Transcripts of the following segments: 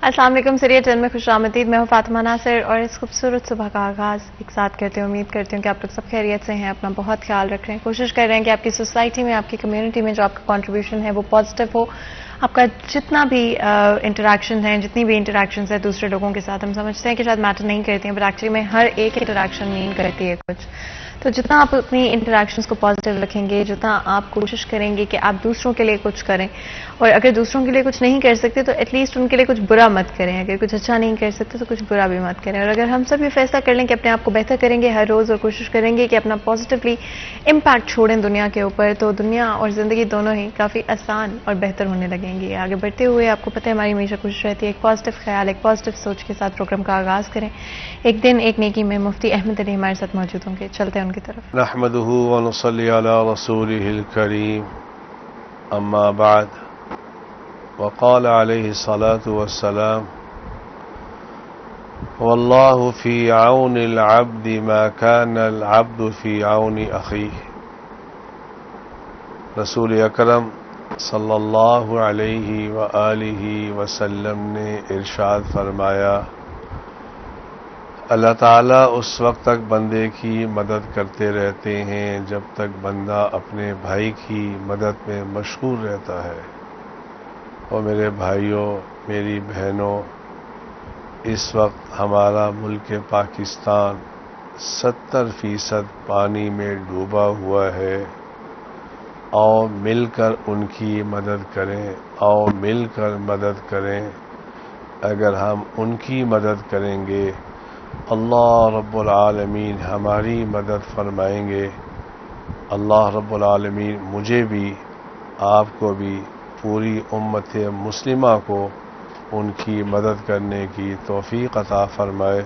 अस्सलाम वालेकुम। Serial channel में खुशामदीद। मैं हूँ फातिमा नासिर और इस खूबसूरत सुबह का आगाज़ एक साथ करते हैं। उम्मीद करती हूँ कि आप लोग सब खैरियत से हैं, अपना बहुत ख्याल रख रहे हैं, कोशिश कर रहे हैं कि आपकी सोसाइटी में, आपकी कम्युनिटी में जो आपका कंट्रीब्यूशन है वो पॉजिटिव हो। आपका जितना भी इंटरेक्शन है, जितनी भी इंटरेक्शन है दूसरे लोगों के साथ, हम समझते हैं कि शायद मैटर नहीं करती हैं, बट एक्चुअली में हर एक इंटरेक्शन मीन करती है कुछ। तो जितना आप अपनी इंटरेक्शंस को पॉजिटिव रखेंगे, जितना आप कोशिश करेंगे कि आप दूसरों के लिए कुछ करें, और अगर दूसरों के लिए कुछ नहीं कर सकते तो एटलीस्ट उनके लिए कुछ बुरा मत करें। अगर कुछ अच्छा नहीं कर सकते तो कुछ बुरा भी मत करें। और अगर हम सब ये फैसला कर लें कि अपने आप को बेहतर करेंगे हर रोज़ और कोशिश करेंगे कि अपना पॉजिटिवली इम्पैक्ट छोड़ें दुनिया के ऊपर, तो दुनिया और ज़िंदगी दोनों ही काफ़ी आसान और बेहतर होने लगेंगी। आगे बढ़ते हुए आपको पता है हमारी हमेशा कोशिश रहती है एक पॉजिटिव ख्याल, एक पॉजिटिव सोच के साथ प्रोग्राम का आगाज़ करें। एक दिन एक नेकी में मुफ्ती अहमद अली हमारे साथ मौजूद होंगे, चलते हैं उनकी तरफ। नहमदुहु व नुसल्ली अला रसूलिहिल करीम, अम्मा बाद, वक़ाल अलैहि सलातु वस्सलाम, वल्लाहु फ़ी औनिल अब्दि मा कानल अब्दु फ़ी औनि अख़ीह। रसूल अकरम सल्लल्लाहु अलैहि व आलिहि वसल्लम ने इरशाद फरमाया, अल्लाह ताला उस वक्त तक बंदे की मदद करते रहते हैं जब तक बंदा अपने भाई की मदद में मशगूल रहता है। और मेरे भाइयों, मेरी बहनों, इस वक्त हमारा मुल्क पाकिस्तान 70% पानी में डूबा हुआ है। आओ मिलकर उनकी मदद करें, आओ मिलकर मदद करें। अगर हम उनकी मदद करेंगे अल्लाह रब्बुल आलमीन हमारी मदद फरमाएंगे। अल्लाह रब्बुल आलमीन मुझे भी, आपको भी, पूरी उम्मत मुस्लिमा को उनकी मदद करने की तौफीक अता फरमाए।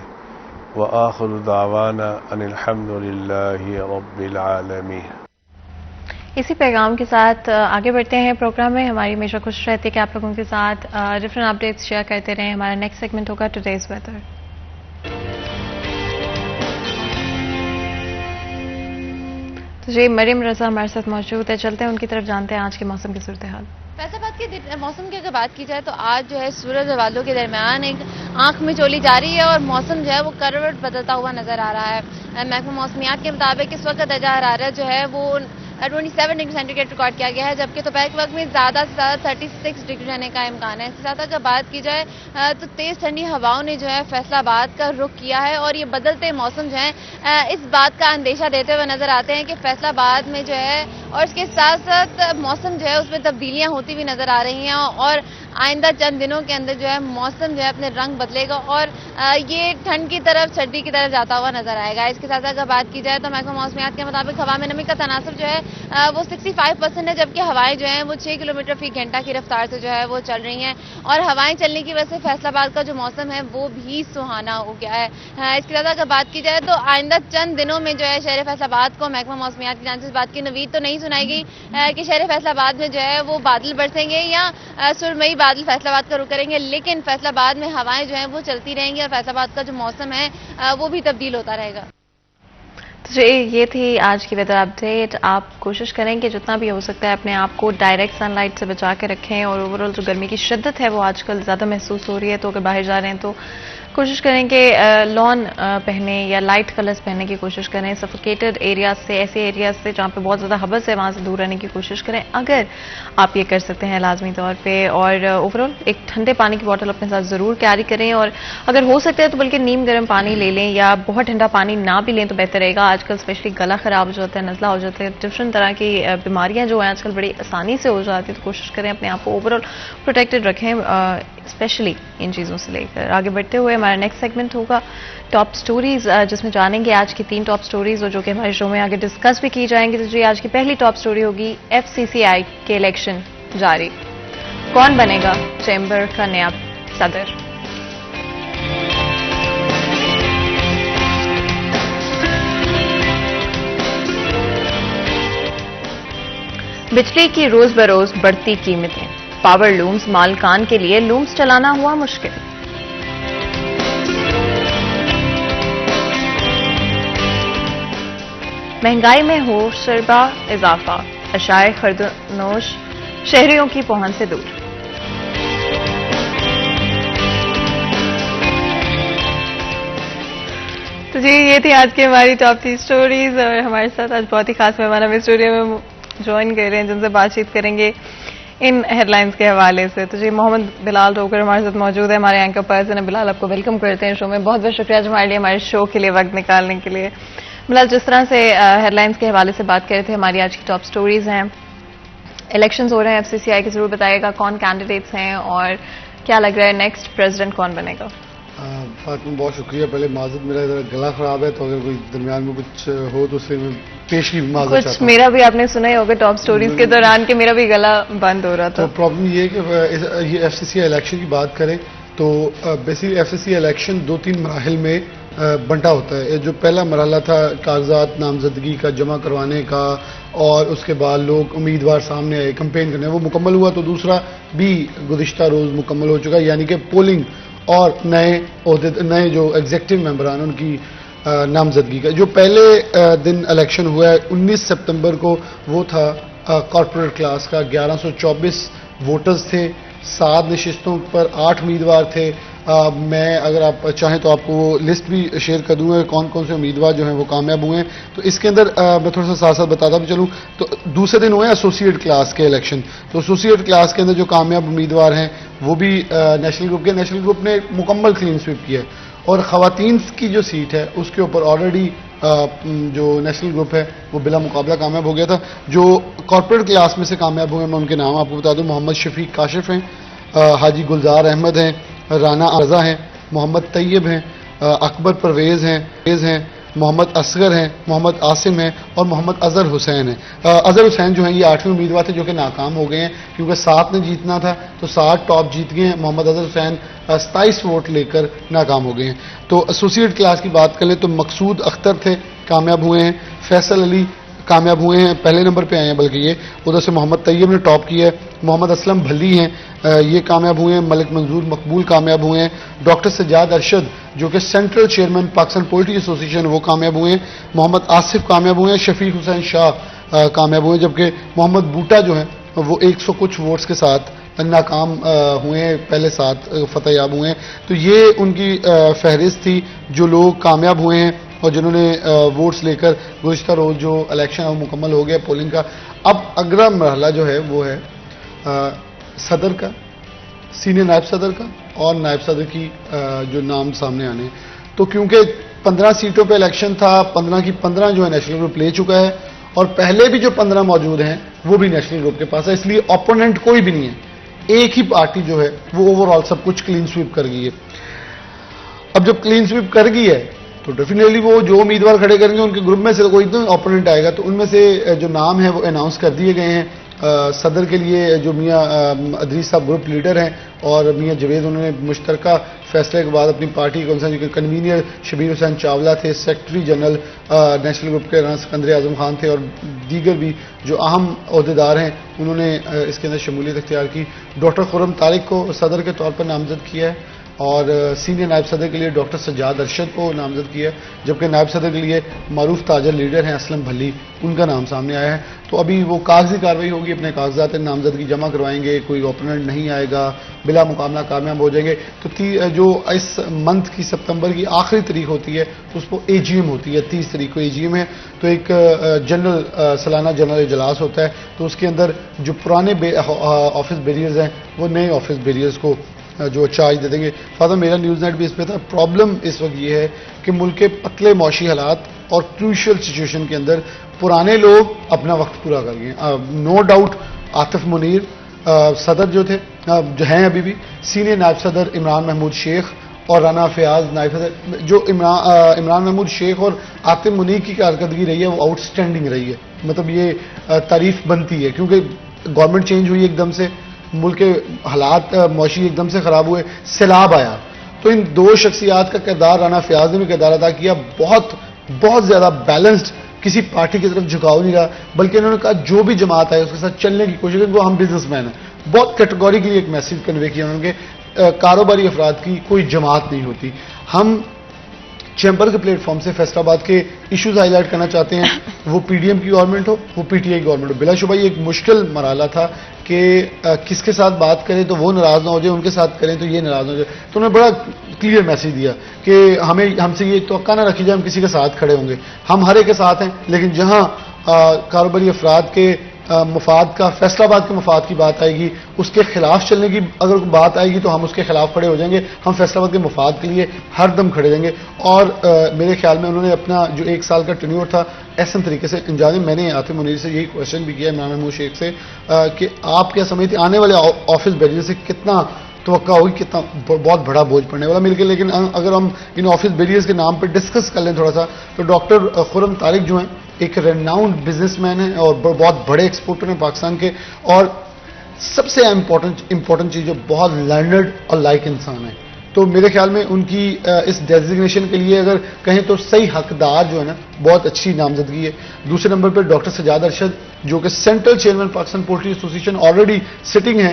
व आखिरु दावाना अनिल हम्दुलिल्लाहि रब्बिल आलमीन। इसी पैगाम के साथ आगे बढ़ते हैं प्रोग्राम में। हमारी हमेशा कोशिश रहती है कि आप लोगों के साथ डिफरेंट अपडेट्स शेयर करते रहें। हमारा नेक्स्ट सेगमेंट होगा टुडेज वेदर। तो जी मरियम रजा हमारे साथ मौजूद है, चलते हैं उनकी तरफ, जानते हैं आज के मौसम की सूरत हाल। फैसलाबाद के मौसम की अगर बात की जाए तो आज जो है सूरज और बादलों के दरमियान एक आंख में चोली जारी है और मौसम जो है वो करवट बदलता हुआ नजर आ रहा है। महकमा मौसमियात के मुताबिक इस वक्त दर्जा हरारत जो है वो 27 डिग्री सेंटीग्रेड रिकॉर्ड किया गया है, जबकि दोपहर के वक्त में ज़्यादा से ज़्यादा 36 डिग्री रहने का इम्कान है। इसके साथ अगर बात की जाए तो तेज़ ठंडी हवाओं ने जो है फैसलाबाद का रुख किया है और ये बदलते मौसम जो है इस बात का अंदेशा देते हुए नजर आते हैं कि फैसलाबाद में जो है और इसके साथ साथ मौसम जो है उसमें तब्दीलियां होती हुई नजर आ रही हैं और आइंदा चंद दिनों के अंदर जो है मौसम जो है अपने रंग बदलेगा और ये ठंड की तरफ, सर्दी की तरफ जाता हुआ नजर आएगा। इसके साथ अगर बात की जाए तो महकमा मौसमियात के मुताबिक हवा में नमी का तनासुब जो है वो 65% है, जबकि हवाएं जो हैं वो 6 किलोमीटर फी घंटा की रफ्तार से जो है वो चल रही हैं और हवाएं चलने की वजह से फैसलाबाद का जो मौसम है वो भी सुहाना हो गया है। इसके साथ अगर बात की जाए तो आइंदा चंद दिनों में जो है शहर फैसलाबाद को महकमा मौसमियात की जानिब से इस बात की नवीद तो नहीं सुनाई गई कि शहर फैसलाबाद में जो है वो बादल बरसेंगे या सुरमई बादल फैसलाबाद का रुख करेंगे, लेकिन फैसलाबाद में हवाएं जो हैं वो चलती रहेंगी और फैसलाबाद का जो मौसम है वो भी तब्दील होता रहेगा। तो ये थी आज की वेदर अपडेट। आप कोशिश करें कि जितना भी हो सकता है अपने आप को डायरेक्ट सनलाइट से बचा के रखें और ओवरऑल जो गर्मी की शिद्दत है वो आजकल ज़्यादा महसूस हो रही है, तो अगर बाहर जा रहे हैं तो कोशिश करें कि लॉन पहने या लाइट कलर्स पहनने की कोशिश करें। सफोकेटेड एरियाज से, ऐसे एरियाज से जहाँ पे बहुत ज़्यादा हबस है, वहाँ से दूर रहने की कोशिश करें अगर आप ये कर सकते हैं लाजमी तौर पे। और ओवरऑल एक ठंडे पानी की बोतल अपने साथ ज़रूर कैरी करें और अगर हो सकता है तो बल्कि नीम गर्म पानी ले लें या बहुत ठंडा पानी ना भी लें तो बेहतर रहेगा। आजकल स्पेशली गला ख़राब हो जाता है, नज़ला हो जाता है, डिफरेंट तरह की बीमारियाँ जो हैं आजकल बड़ी आसानी से हो जाती है, तो कोशिश करें अपने आप को ओवरऑल प्रोटेक्टेड रखें स्पेशली इन चीज़ों से लेकर। आगे बढ़ते हुए हमारा नेक्स्ट सेगमेंट होगा टॉप स्टोरीज, जिसमें जानेंगे आज की 3 टॉप स्टोरीज और जो कि हमारे शो में आगे डिस्कस भी की जाएंगी। तो जी आज की पहली टॉप स्टोरी होगी FCCI के इलेक्शन जारी, कौन बनेगा चैम्बर का नया सदर। बिजली की रोज बरोज बढ़ती कीमतें, पावर लूम्स मालकान के लिए लूम्स चलाना हुआ मुश्किल। महंगाई में हो शरबा इजाफा, अशाए खर्दनोश शहरियों की पहुंच से दूर। जी ये थी आज की हमारी टॉप 3 स्टोरीज और हमारे साथ आज बहुत ही खास मेहमान हमें स्टूडियो में ज्वाइन कर रहे हैं जिनसे बातचीत करेंगे इन हेडलाइंस के हवाले से। तो जी मोहम्मद बिलाल रोकर हमारे साथ मौजूद है, हमारे एंकर पर्सन है। बिलाल आपको वेलकम करते हैं शो में, बहुत बहुत शुक्रिया आज हमारे लिए हमारे शो के लिए वक्त निकालने के लिए। बिलाल जिस तरह से हेडलाइंस के हवाले से बात कर रहे थे, हमारी आज की टॉप स्टोरीज हैं, इलेक्शंस हो रहे हैं एफसीसीआई के, जरूर बताइएगा कौन कैंडिडेट्स हैं और क्या लग रहा है नेक्स्ट प्रेसिडेंट कौन बनेगा। फातिमा बहुत शुक्रिया। पहले माजद मेरा इधर गला खराब है तो अगर कोई दरमियान में कुछ हो तो उससे मैं पेश की माजद चाहता हूं। कुछ मेरा भी आपने सुना ही होगा टॉप स्टोरीज के दौरान कि मेरा भी गला बंद हो रहा था। तो प्रॉब्लम ये है कि ये एफसीसीआई इलेक्शन की बात करें तो बेसिकली एफसीसीआई इलेक्शन 2-3 मराहल में बंटा होता है। जो पहला मरहला था कागजात नामजदगी का जमा करवाने का और उसके बाद लोग उम्मीदवार सामने आए कैंपेन करने, वो मुकम्मल हुआ। तो दूसरा भी गुज़िश्ता रोज़ मुकम्मल हो चुका है, यानी कि पोलिंग और नए जो एग्जीक्यूटिव मेंबरान उनकी नामजदगी का। जो पहले दिन इलेक्शन हुआ है 19 सितंबर को, वो था कॉर्पोरेट क्लास का। 1124 वोटर्स थे, 7 नशिस्तों पर 8 उम्मीदवार थे। मैं अगर आप चाहें तो आपको लिस्ट भी शेयर कर दूंगा कौन कौन से उम्मीदवार जो हैं वो कामयाब हुए हैं। तो इसके अंदर मैं थोड़ा सा साथ साथ बताता भी चलूँ तो दूसरे दिन हुए एसोसिएट क्लास के इलेक्शन। तो एसोसिएट क्लास के अंदर जो कामयाब उम्मीदवार हैं वो भी नेशनल ग्रुप के, नेशनल ग्रुप ने मुकम्मल क्लीन स्वीप किया है। और ख़वातीन की जो सीट है उसके ऊपर ऑलरेडी जो नेशनल ग्रुप है वो बिला मुकाबला कामयाब हो गया था। जो कॉर्पोरेट क्लास में से कामयाब हुए मैं उनके नाम आपको बता दूं। मोहम्मद शफीक काशिफ हैं, हाजी गुलजार अहमद हैं, राना रजा हैं, मोहम्मद तैयब हैं, अकबर परवेज़ हैं, मोहम्मद असगर हैं, मोहम्मद आसिम हैं और मोहम्मद अजहर हुसैन हैं। अजहर हुसैन जो हैं ये 8वें उम्मीदवार थे जो कि नाकाम हो गए हैं क्योंकि 7 ने जीतना था तो 7 टॉप जीत गए हैं। मोहम्मद अजहर हुसैन 27 वोट लेकर नाकाम हो गए हैं। तो एसोसिएट क्लास की बात कर लें तो मकसूद अख्तर थे, कामयाब हुए हैं। फैसल अली कामयाब हुए हैं, पहले नंबर पे आए हैं बल्कि ये। उधर से मोहम्मद तैयब ने टॉप किया है। मोहम्मद असलम भली हैं, ये कामयाब हुए हैं। मलिक मंजूर मकबूल कामयाब हुए हैं। डॉक्टर सज्जाद अरशद जो कि central chairman Pakistan poultry association वो कामयाब हुए हैं। मोहम्मद आसिफ कामयाब हुए हैं। शफीक हुसैन शाह कामयाब हुए हैं। जबकि मोहम्मद बूटा जो है वो 100 कुछ वोट्स के साथ नाकाम हुए हैं, पहले 7 फतह याब हुए हैं। तो ये उनकी फहरिस्त थी जो लोग कामयाब हुए हैं और जिन्होंने वोट्स लेकर गुज़िश्ता रोज़ जो इलेक्शन है वो मुकम्मल हो गया पोलिंग का। अब अगला मरहला जो है वो है सदर का, सीनियर नायब सदर का और नायब सदर की जो नाम सामने आने। तो क्योंकि 15 सीटों पे इलेक्शन था, 15 की 15 जो है नेशनल ग्रुप ले चुका है और पहले भी जो 15 मौजूद हैं वो भी नेशनल ग्रुप के पास है, इसलिए ओपोनेंट कोई भी नहीं है। एक ही पार्टी जो है वो ओवरऑल सब कुछ क्लीन स्वीप कर गई है। अब जब क्लीन स्वीप कर गई है तो डेफिनेटली वो जो उम्मीदवार खड़े करेंगे उनके ग्रुप में से कोई तो ओपोनेंट आएगा। तो उनमें से जो नाम है वो अनाउंस कर दिए गए हैं। सदर के लिए जो मियाँ अदरीस साहब ग्रुप लीडर हैं और मियाँ जवेद, उन्होंने मुश्तरका फैसले के बाद अपनी पार्टी के कन्वीनियर शबीर हुसैन चावला थे, सेक्रेटरी जनरल नेशनल ग्रुप के राना सिकंदर आजम खान थे और दीगर भी जो अहम अहदेदार हैं उन्होंने इसके अंदर शमूलियत अख्तियार की। डॉक्टर खुर्रम तारिक को सदर के तौर पर नामजद किया है और सीनियर नायब सदर के लिए डॉक्टर सज्जाद अरशद को नामजद किया है। जबकि नायब सदर के लिए मारूफ ताजर लीडर हैं असलम भली, उनका नाम सामने आया है। तो अभी वो कागजी कार्रवाई होगी, अपने कागजात नामजदगी जमा करवाएंगे, कोई ओपोनेंट नहीं आएगा, बिला मुकाबला कामयाब हो जाएंगे। तो जो इस मंथ की सितंबर की आखिरी तारीख होती है उस पर एजीएम होती है, 30 तारीख को एजीएम है। तो एक जनरल सालाना जनरल इजलास होता है। तो उसके अंदर जो पुराने ऑफिस बैरियर्स हैं वो नए ऑफिस बैरियर्स को जो चार्ज दे देंगे। फादर मेरा न्यूज़ नेट भी इस पे था। प्रॉब्लम इस वक्त ये है कि मुल्क के पतले मौशी हालात और क्रूशियल सिचुएशन के अंदर पुराने लोग अपना वक्त पूरा कर गए। नो डाउट आतिफ मुनीर सदर जो थे जो हैं अभी भी, सीनियर नायब सदर इमरान महमूद शेख और राना फयाज नायब सदर। जो इमरान महमूद शेख और आतिफ मुनीर की कारकर्दगी रही है वो आउटस्टैंडिंग रही है। मतलब ये तारीफ बनती है क्योंकि गवर्नमेंट चेंज हुई एकदम से, मुल्क के हालात मौशी एकदम से खराब हुए, सैलाब आया। तो इन 2 शख्सियात का किरदार राना फयाज ने भी किरदार अदा किया। बहुत ज्यादा बैलेंस्ड, किसी पार्टी की तरफ झुकाव नहीं रहा, बल्कि इन्होंने कहा जो भी जमात है उसके साथ चलने की कोशिश करें, वो हम बिजनेसमैन हैं। बहुत कैटेगोरिकली एक मैसेज कन्वे किया उन्होंने, कारोबारी अफराद की कोई जमात नहीं होती। हम चैम्बर के प्लेटफॉर्म से फैसलाबाद के इश्यूज हाईलाइट करना चाहते हैं, वो पीडीएम की गवर्नमेंट हो, वो पीटीआई की गवर्नमेंट हो। बिलाशुबा ये एक मुश्किल मरहला था कि किसके साथ बात करें तो वो नाराज ना हो जाए, उनके साथ करें तो ये नाराज ना हो जाए। तो उन्होंने बड़ा क्लियर मैसेज दिया कि हमसे ये तवक्का ना रखी जाए हम किसी के साथ खड़े होंगे। हम हर एक के साथ हैं, लेकिन जहां कारोबारी अफराद के मफाद का, फैसलाबाद के मफाद की बात आएगी, उसके खिलाफ चलने की अगर बात आएगी तो हम उसके खिलाफ खड़े हो जाएंगे। हम फैसलाबाद के मफाद के लिए हर दम खड़े रहेंगे। और मेरे ख्याल में उन्होंने अपना जो 1 साल का टेन्योर था ऐसा तरीके से अंजाम दिया। मैंने आतिफ मुनीर से यही क्वेश्चन भी किया, इमरान महमूद शेख से, कि आप क्या समझते आने वाले ऑफिस बैरियर से कितना तवक्का होगी, कितना बहुत बड़ा बोझ पड़ने वाला मिलकर। लेकिन अगर हम इन ऑफिस बैरियर्स के नाम पर डिस्कस कर लें थोड़ा सा, तो डॉक्टर खुर्रम तारिक जो हैं एक रेनाउंड बिजनेसमैन है और बहुत बड़े एक्सपोर्टर हैं पाकिस्तान के, और सबसे इंपॉर्टेंट चीज जो बहुत लर्नर्ड और लाइक इंसान है। तो मेरे ख्याल में उनकी इस डेजिग्नेशन के लिए अगर कहें तो सही हकदार जो है ना, बहुत अच्छी नामजदगी है। दूसरे नंबर पर डॉक्टर सजाद अरशद जो कि central chairman Pakistan poultry association already sitting है,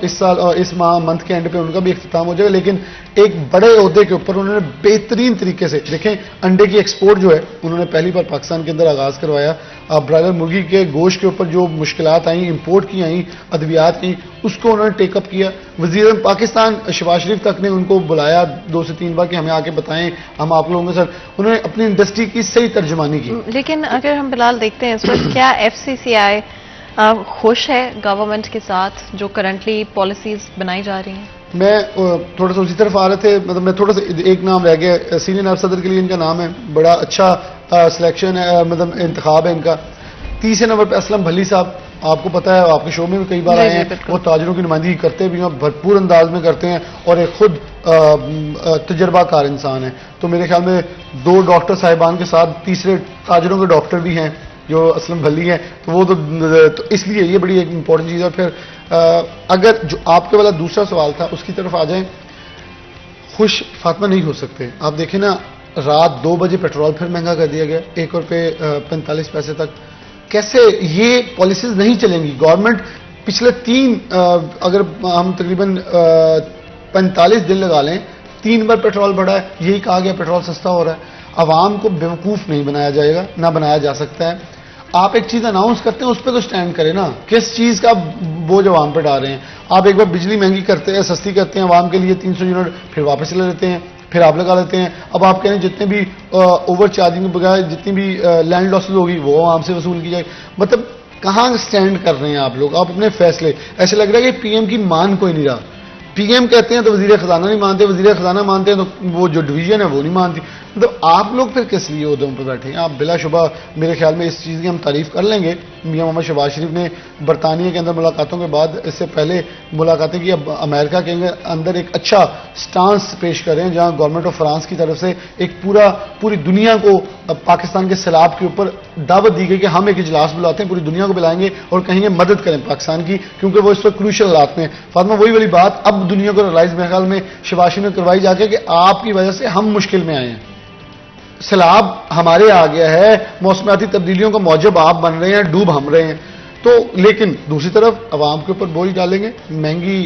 इस साल इस माह मंथ के एंड पे उनका भी इख्तिताम हो जाएगा। लेकिन एक बड़े ओहदे के ऊपर उन्होंने बेहतरीन तरीके से, देखें अंडे की एक्सपोर्ट जो है उन्होंने पहली बार पाकिस्तान के अंदर आगाज करवाया। ब्रायलर मुर्गी के गोश्त के ऊपर जो मुश्किलात आई, इंपोर्ट की आई, अद्वियात की, उसको उन्होंने टेकअप किया। वज़ीर पाकिस्तान शहबाज शरीफ तक ने उनको बुलाया 2 से 3 बार कि हमें आके बताएं, हम आप लोगों के साथ। उन्होंने अपनी इंडस्ट्री की सही तर्जुमानी की। लेकिन अगर हम फिलहाल देखते हैं इस वक्त, क्या FCCI खुश है गवर्नमेंट के साथ जो करंटली पॉलिसीज बनाई जा रही हैं? मैं थोड़ा सा उसी तरफ आ रहे थे, मतलब मैं थोड़ा सा एक नाम रह गया, सीनियर नायब सदर के लिए इनका नाम है, बड़ा अच्छा सिलेक्शन है, मतलब इंतखाब है इनका। तीसरे नंबर पर असलम भली साहब, आपको पता है आपके शो में भी कई बार आए हैं, वो ताजरों की नुमाइंदगी करते भी हैं, भरपूर अंदाज में करते हैं और एक खुद तजर्बाकार इंसान है। तो मेरे ख्याल में 2 डॉक्टर साहिबान के साथ तीसरे ताजरों के डॉक्टर भी हैं जो असलम भली हैं, तो वो तो इसलिए ये बड़ी एक इंपॉर्टेंट चीज़ है। फिर अगर जो आपके वाला दूसरा सवाल था उसकी तरफ आ जाएं, खुश फातिमा नहीं हो सकते। आप देखें ना, रात 2 बजे पेट्रोल फिर महंगा कर दिया गया, 1 रुपये 45 पैसे तक। कैसे ये पॉलिसीज नहीं चलेंगी? गवर्नमेंट पिछले 3 अगर हम तकरीबन 45 दिन लगा लें, 3 बार पेट्रोल बढ़ा है, यही कहा गया पेट्रोल सस्ता हो रहा है। आवाम को बेवकूफ़ नहीं बनाया जाएगा, ना बनाया जा सकता है। आप एक चीज़ अनाउंस करते हैं उस पर तो स्टैंड करें ना, किस चीज़ का बोझ आवाम पर डाल रहे हैं। आप एक बार बिजली महंगी करते हैं, सस्ती करते हैं आवाम के लिए 300 यूनिट, फिर वापस ले लेते हैं, फिर आप लगा लेते हैं। अब आप कह रहे हैं जितने भी ओवर चार्जिंग के बगैर जितनी भी लैंड लॉसेज होगी वो आवाम से वसूल की जाएगी। मतलब कहाँ स्टैंड कर रहे हैं आप लोग? आप अपने फैसले, ऐसे लग रहा है कि पीएम की मान कोई नहीं रहा। पीएम कहते हैं तो वजीर खजाना नहीं मानते, वजीर खजाना मानते हैं तो वो जो डिवीजन है वो नहीं मानती। मतलब आप लोग फिर किस लिए उदम पर बैठे हैं? आप बिलाशुबा मेरे ख्याल में इस चीज़ की हम तारीफ कर लेंगे। मियां मोहम्मद शहबाज शरीफ ने बरतानिया के अंदर मुलाकातों के बाद, इससे पहले मुलाकातें की, अब अमेरिका के अंदर एक अच्छा स्टांस पेश कर रहे हैं, जहां गवर्नमेंट ऑफ फ्रांस की तरफ से एक पूरी दुनिया को पाकिस्तान के सैलाब के ऊपर दावत दी गई कि हम एक इजलास बुलाते हैं, पूरी दुनिया को बुलाएंगे और कहेंगे मदद करें पाकिस्तान की, क्योंकि वो इस वक्त क्रूशल हालात में। फातिमा वही वाली बात अब दुनिया को रियलाइज मेरे ख्याल में शहबाज शरीफ ने करवाई जाके कि आपकी वजह से हम मुश्किल में आए हैं, सैलाब हमारे आ गया है, मौसमियाती तब्दीलियों का मौजब आप बन रहे हैं, डूब हम रहे हैं। तो लेकिन दूसरी तरफ आवाम के ऊपर बोझ डालेंगे, महंगी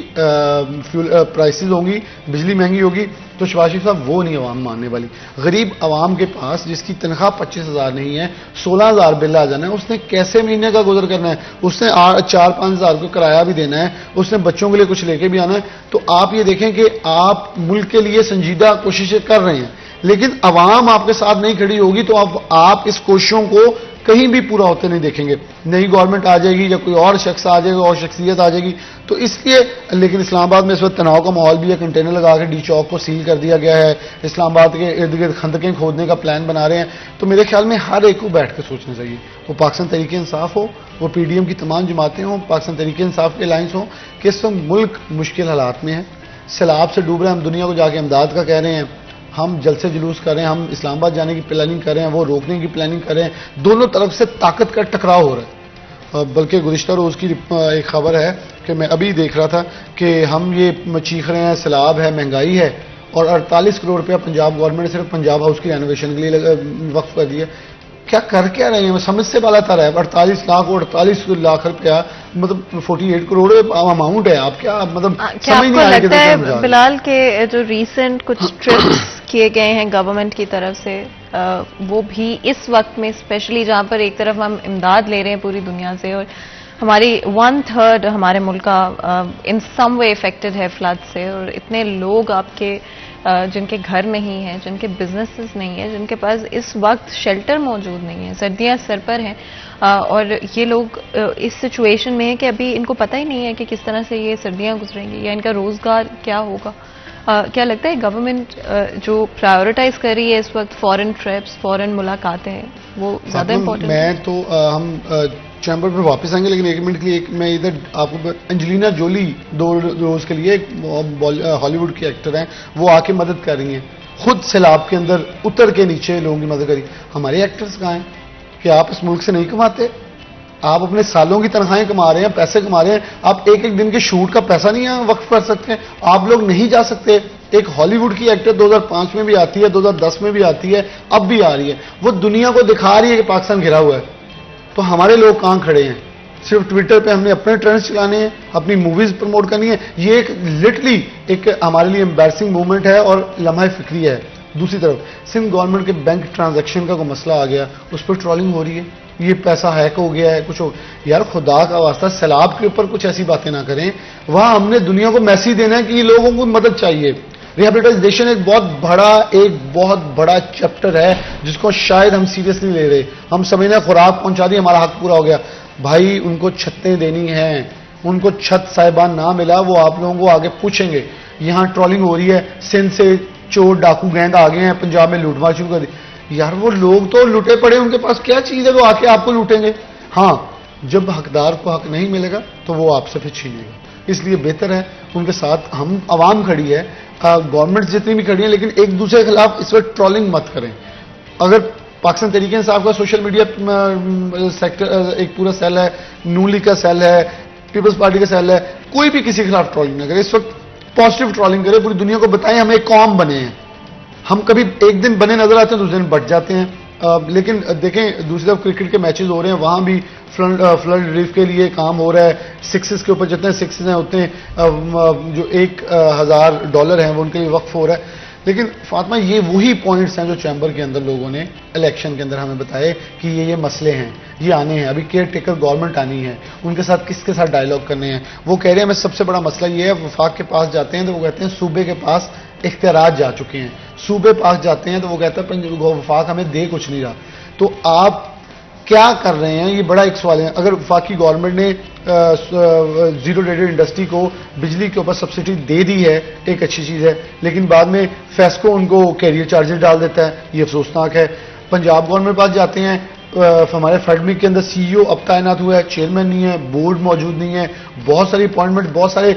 फ्यूल प्राइसेस होंगी, बिजली महंगी होगी, तो शहबाज शरीफ साहब वो नहीं आवाम मानने वाली। गरीब आवाम के पास जिसकी तनख्वाह 25,000 नहीं है, 16,000 बिल आ जाना है, उसने कैसे महीने का गुजर करना है? उसने 4-5 हज़ार को किराया भी देना है, उसने बच्चों के लिए कुछ लेके भी आना है। तो आप ये देखें कि आप मुल्क के लिए संजीदा कोशिशें कर रहे हैं, लेकिन अवाम आपके साथ नहीं खड़ी होगी तो आप इस कोशिशों को कहीं भी पूरा होते नहीं देखेंगे। नई गवर्नमेंट आ जाएगी या कोई और शख्स आ जाएगा और शख्सियत आ जाएगी, तो इसलिए। लेकिन इस्लामाबाद में इस वक्त तनाव का माहौल भी है, कंटेनर लगा के डी चौक को सील कर दिया गया है, इस्लामाबाद के इर्द गिर्द खंदकें खोदने का प्लान बना रहे हैं। तो मेरे ख्याल में हर एक को बैठ कर सोचना चाहिए, वो पाकिस्तान तहरीक इंसाफ हो, वो PDM की तमाम जमातें हों, पाकिस्तान तहरीक इंसाफ के अलायंस हों, कि इस वक्त मुल्क मुश्किल हालात में है, सैलाब से डूब रहे हैं। हम दुनिया को जाके इमदाद का कह रहे हैं, हम जलसे जुलूस कर रहे हैं, हम इस्लामाबाद जाने की प्लानिंग कर रहे हैं, वो रोकने की प्लानिंग कर रहे हैं। दोनों तरफ से ताकत का टकराव हो रहा है। बल्कि गुज़िश्ता रोज़ की एक खबर है कि मैं अभी देख रहा था कि हम ये चीख रहे हैं, सैलाब है, महंगाई है, और 48 करोड़ रुपया पंजाब गवर्नमेंट ने सिर्फ पंजाब हाउस की रेनोवेशन के लिए वक्फ कर दिया। क्या कर क्या रहे हैं? समझ से बाला तर है। 48 लाख और 48 लाख रुपया, मतलब 48 करोड़ अमाउंट है। आप क्या मतलब क्या आपको लगता है बिलाल के जो रीसेंट कुछ ट्रिप्स किए गए हैं गवर्नमेंट की तरफ से, वो भी इस वक्त में स्पेशली जहां पर एक तरफ हम इमदाद ले रहे हैं पूरी दुनिया से और हमारी 1/3 हमारे मुल्क का इन सम वे इफेक्टेड है फ्लड से, और इतने लोग आपके जिनके घर नहीं है, जिनके बिजनेसेस नहीं है, जिनके पास इस वक्त शेल्टर मौजूद नहीं है, सर्दियां सर पर हैं और ये लोग इस सिचुएशन में है कि अभी इनको पता ही नहीं है कि किस तरह से ये सर्दियां गुजरेंगी या इनका रोजगार क्या होगा। क्या लगता है गवर्नमेंट जो प्रायोरिटाइज कर रही है इस वक्त फॉरेन ट्रिप्स, फॉरेन मुलाकातें हैं, वो ज्यादा इम्पोर्टेंट है? मैं तो हम चैम्बर पर वापस आएंगे, लेकिन 1 मिनट के लिए मैं इधर आपको एंजेलिना जोली 2 रोज के लिए एक हॉलीवुड की एक्टर हैं, वो आके मदद कर रही हैं, खुद सैलाब के अंदर उतर के नीचे लोगों की मदद करी। हमारे एक्टर्स कहाँ हैं कि आप इस मुल्क से नहीं कमाते? आप अपने सालों की तनख्वाहें कमा रहे हैं, पैसे कमा रहे हैं, आप एक एक दिन के शूट का पैसा नहीं वक्फ कर सकते हैं? आप लोग नहीं जा सकते? एक हॉलीवुड की एक्टर 2005 में भी आती है, 2010 में भी आती है, अब भी आ रही है, वो दुनिया को दिखा रही है कि पाकिस्तान घिरा हुआ है। तो हमारे लोग कहां खड़े हैं? सिर्फ ट्विटर पे हमने अपने ट्रेंड्स चलाने हैं, अपनी मूवीज प्रमोट करनी है। ये एक लिटरली एक हमारे लिए एम्बैरसिंग मूवमेंट है और लम्हा फिक्री है। दूसरी तरफ सिंध गवर्नमेंट के बैंक ट्रांजैक्शन का कोई मसला आ गया, उस पर ट्रोलिंग हो रही है, ये पैसा हैक हो गया है, कुछ हो। यार खुदा का वास्ता सैलाब के ऊपर कुछ ऐसी बातें ना करें। वहां हमने दुनिया को मैसेज देना है कि ये लोगों को मदद चाहिए। रिहैबिलिटेशन एक बहुत बड़ा चैप्टर है जिसको शायद हम सीरियसली ले रहे। हम समझने खुराक पहुंचा दी, हमारा हक पूरा हो गया। भाई उनको छतें देनी हैं, उनको छत साहिबान ना मिला, वो आप लोगों को आगे पूछेंगे। यहां ट्रोलिंग हो रही है, सिंध से चोर डाकू गैंग आ गए हैं, पंजाब में लूटमार शुरू कर दी। यार वो लोग तो लुटे पड़े, उनके पास क्या चीज है वो आके आपको लूटेंगे? हाँ, जब हकदार को हक नहीं मिलेगा तो वो आपसे फिर छीनेगा। इसलिए बेहतर है उनके साथ हम आवाम खड़ी है, गवर्नमेंट जितनी भी खड़ी है, लेकिन एक दूसरे के खिलाफ इस वक्त ट्रोलिंग मत करें। अगर पाकिस्तान तहरीक इंसाफ का सोशल मीडिया सेक्टर एक पूरा सेल है, नून लीग का सेल है, पीपल्स पार्टी का सेल है, कोई भी किसी के खिलाफ ट्रोलिंग ना करे। इस वक्त पॉजिटिव ट्रोलिंग करे, पूरी दुनिया को बताएं हम एक कौम बने हैं। हम कभी एक दिन बने नजर आते हैं, दूसरे दिन बट जाते हैं। लेकिन देखें दूसरी तरफ क्रिकेट के मैचेस हो रहे हैं, वहां भी फ्लड रिलीफ के लिए काम हो रहा है। सिक्सेस के ऊपर जितने सिक्सेस हैं उतने जो $1000 हैं वो उनके लिए वक्फ हो रहा है। लेकिन फातिमा ये वही पॉइंट्स हैं जो चैम्बर के अंदर लोगों ने इलेक्शन के अंदर हमें बताए कि ये मसले हैं, ये आने हैं। अभी केयर टेकर गवर्नमेंट आनी है, उनके साथ किसके साथ डायलॉग करने हैं। वो कह रहे हैं हमें सबसे बड़ा मसला ये है, वफाक के पास जाते हैं तो वो कहते हैं सूबे के पास इख्तियारात जा चुके हैं, सूबे पास जाते हैं तो वो कहता है वफाक हमें दे कुछ नहीं रहा। तो आप क्या कर रहे हैं, ये बड़ा एक सवाल है। अगर वफाकी गवर्नमेंट ने जीरो रेटेड इंडस्ट्री को बिजली के ऊपर सब्सिडी दे दी है, एक अच्छी चीज है, लेकिन बाद में फेस्को उनको कैरियर चार्जेस डाल देता है, ये अफसोसनाक है। पंजाब गवर्नमेंट पास जाते हैं, हमारे फेडमिक के अंदर सीईओ अब तैनात हुआ है, चेयरमैन नहीं है, बोर्ड मौजूद नहीं है, बहुत सारी अपॉइंटमेंट, बहुत सारे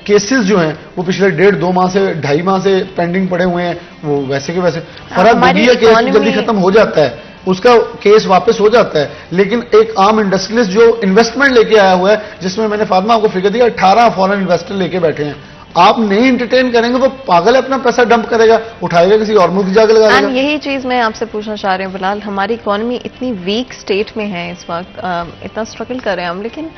केसेस जो हैं वो पिछले 1.5-2 माह से 2.5 माह से पेंडिंग पड़े हुए हैं। वो वैसे के वैसे फर्क मीडिया केस जल्दी खत्म हो जाता है, उसका केस वापस हो जाता है। लेकिन एक आम इंडस्ट्रियलिस्ट जो इन्वेस्टमेंट लेके आया हुआ है, जिसमें मैंने फातिमा आपको फिगर दिया 18 फॉरेन इन्वेस्टर लेके बैठे हैं, आप नहीं एंटरटेन करेंगे वो पागल है, अपना पैसा डंप करेगा, उठाएगा किसी और मुल्क जाकर लगा देगा। यही चीज मैं आपसे पूछना चाह रही हूँ बिलाल, हमारी इकोनॉमी इतनी वीक स्टेट में है इस वक्त, इतना स्ट्रगल कर रहे हैं हम, लेकिन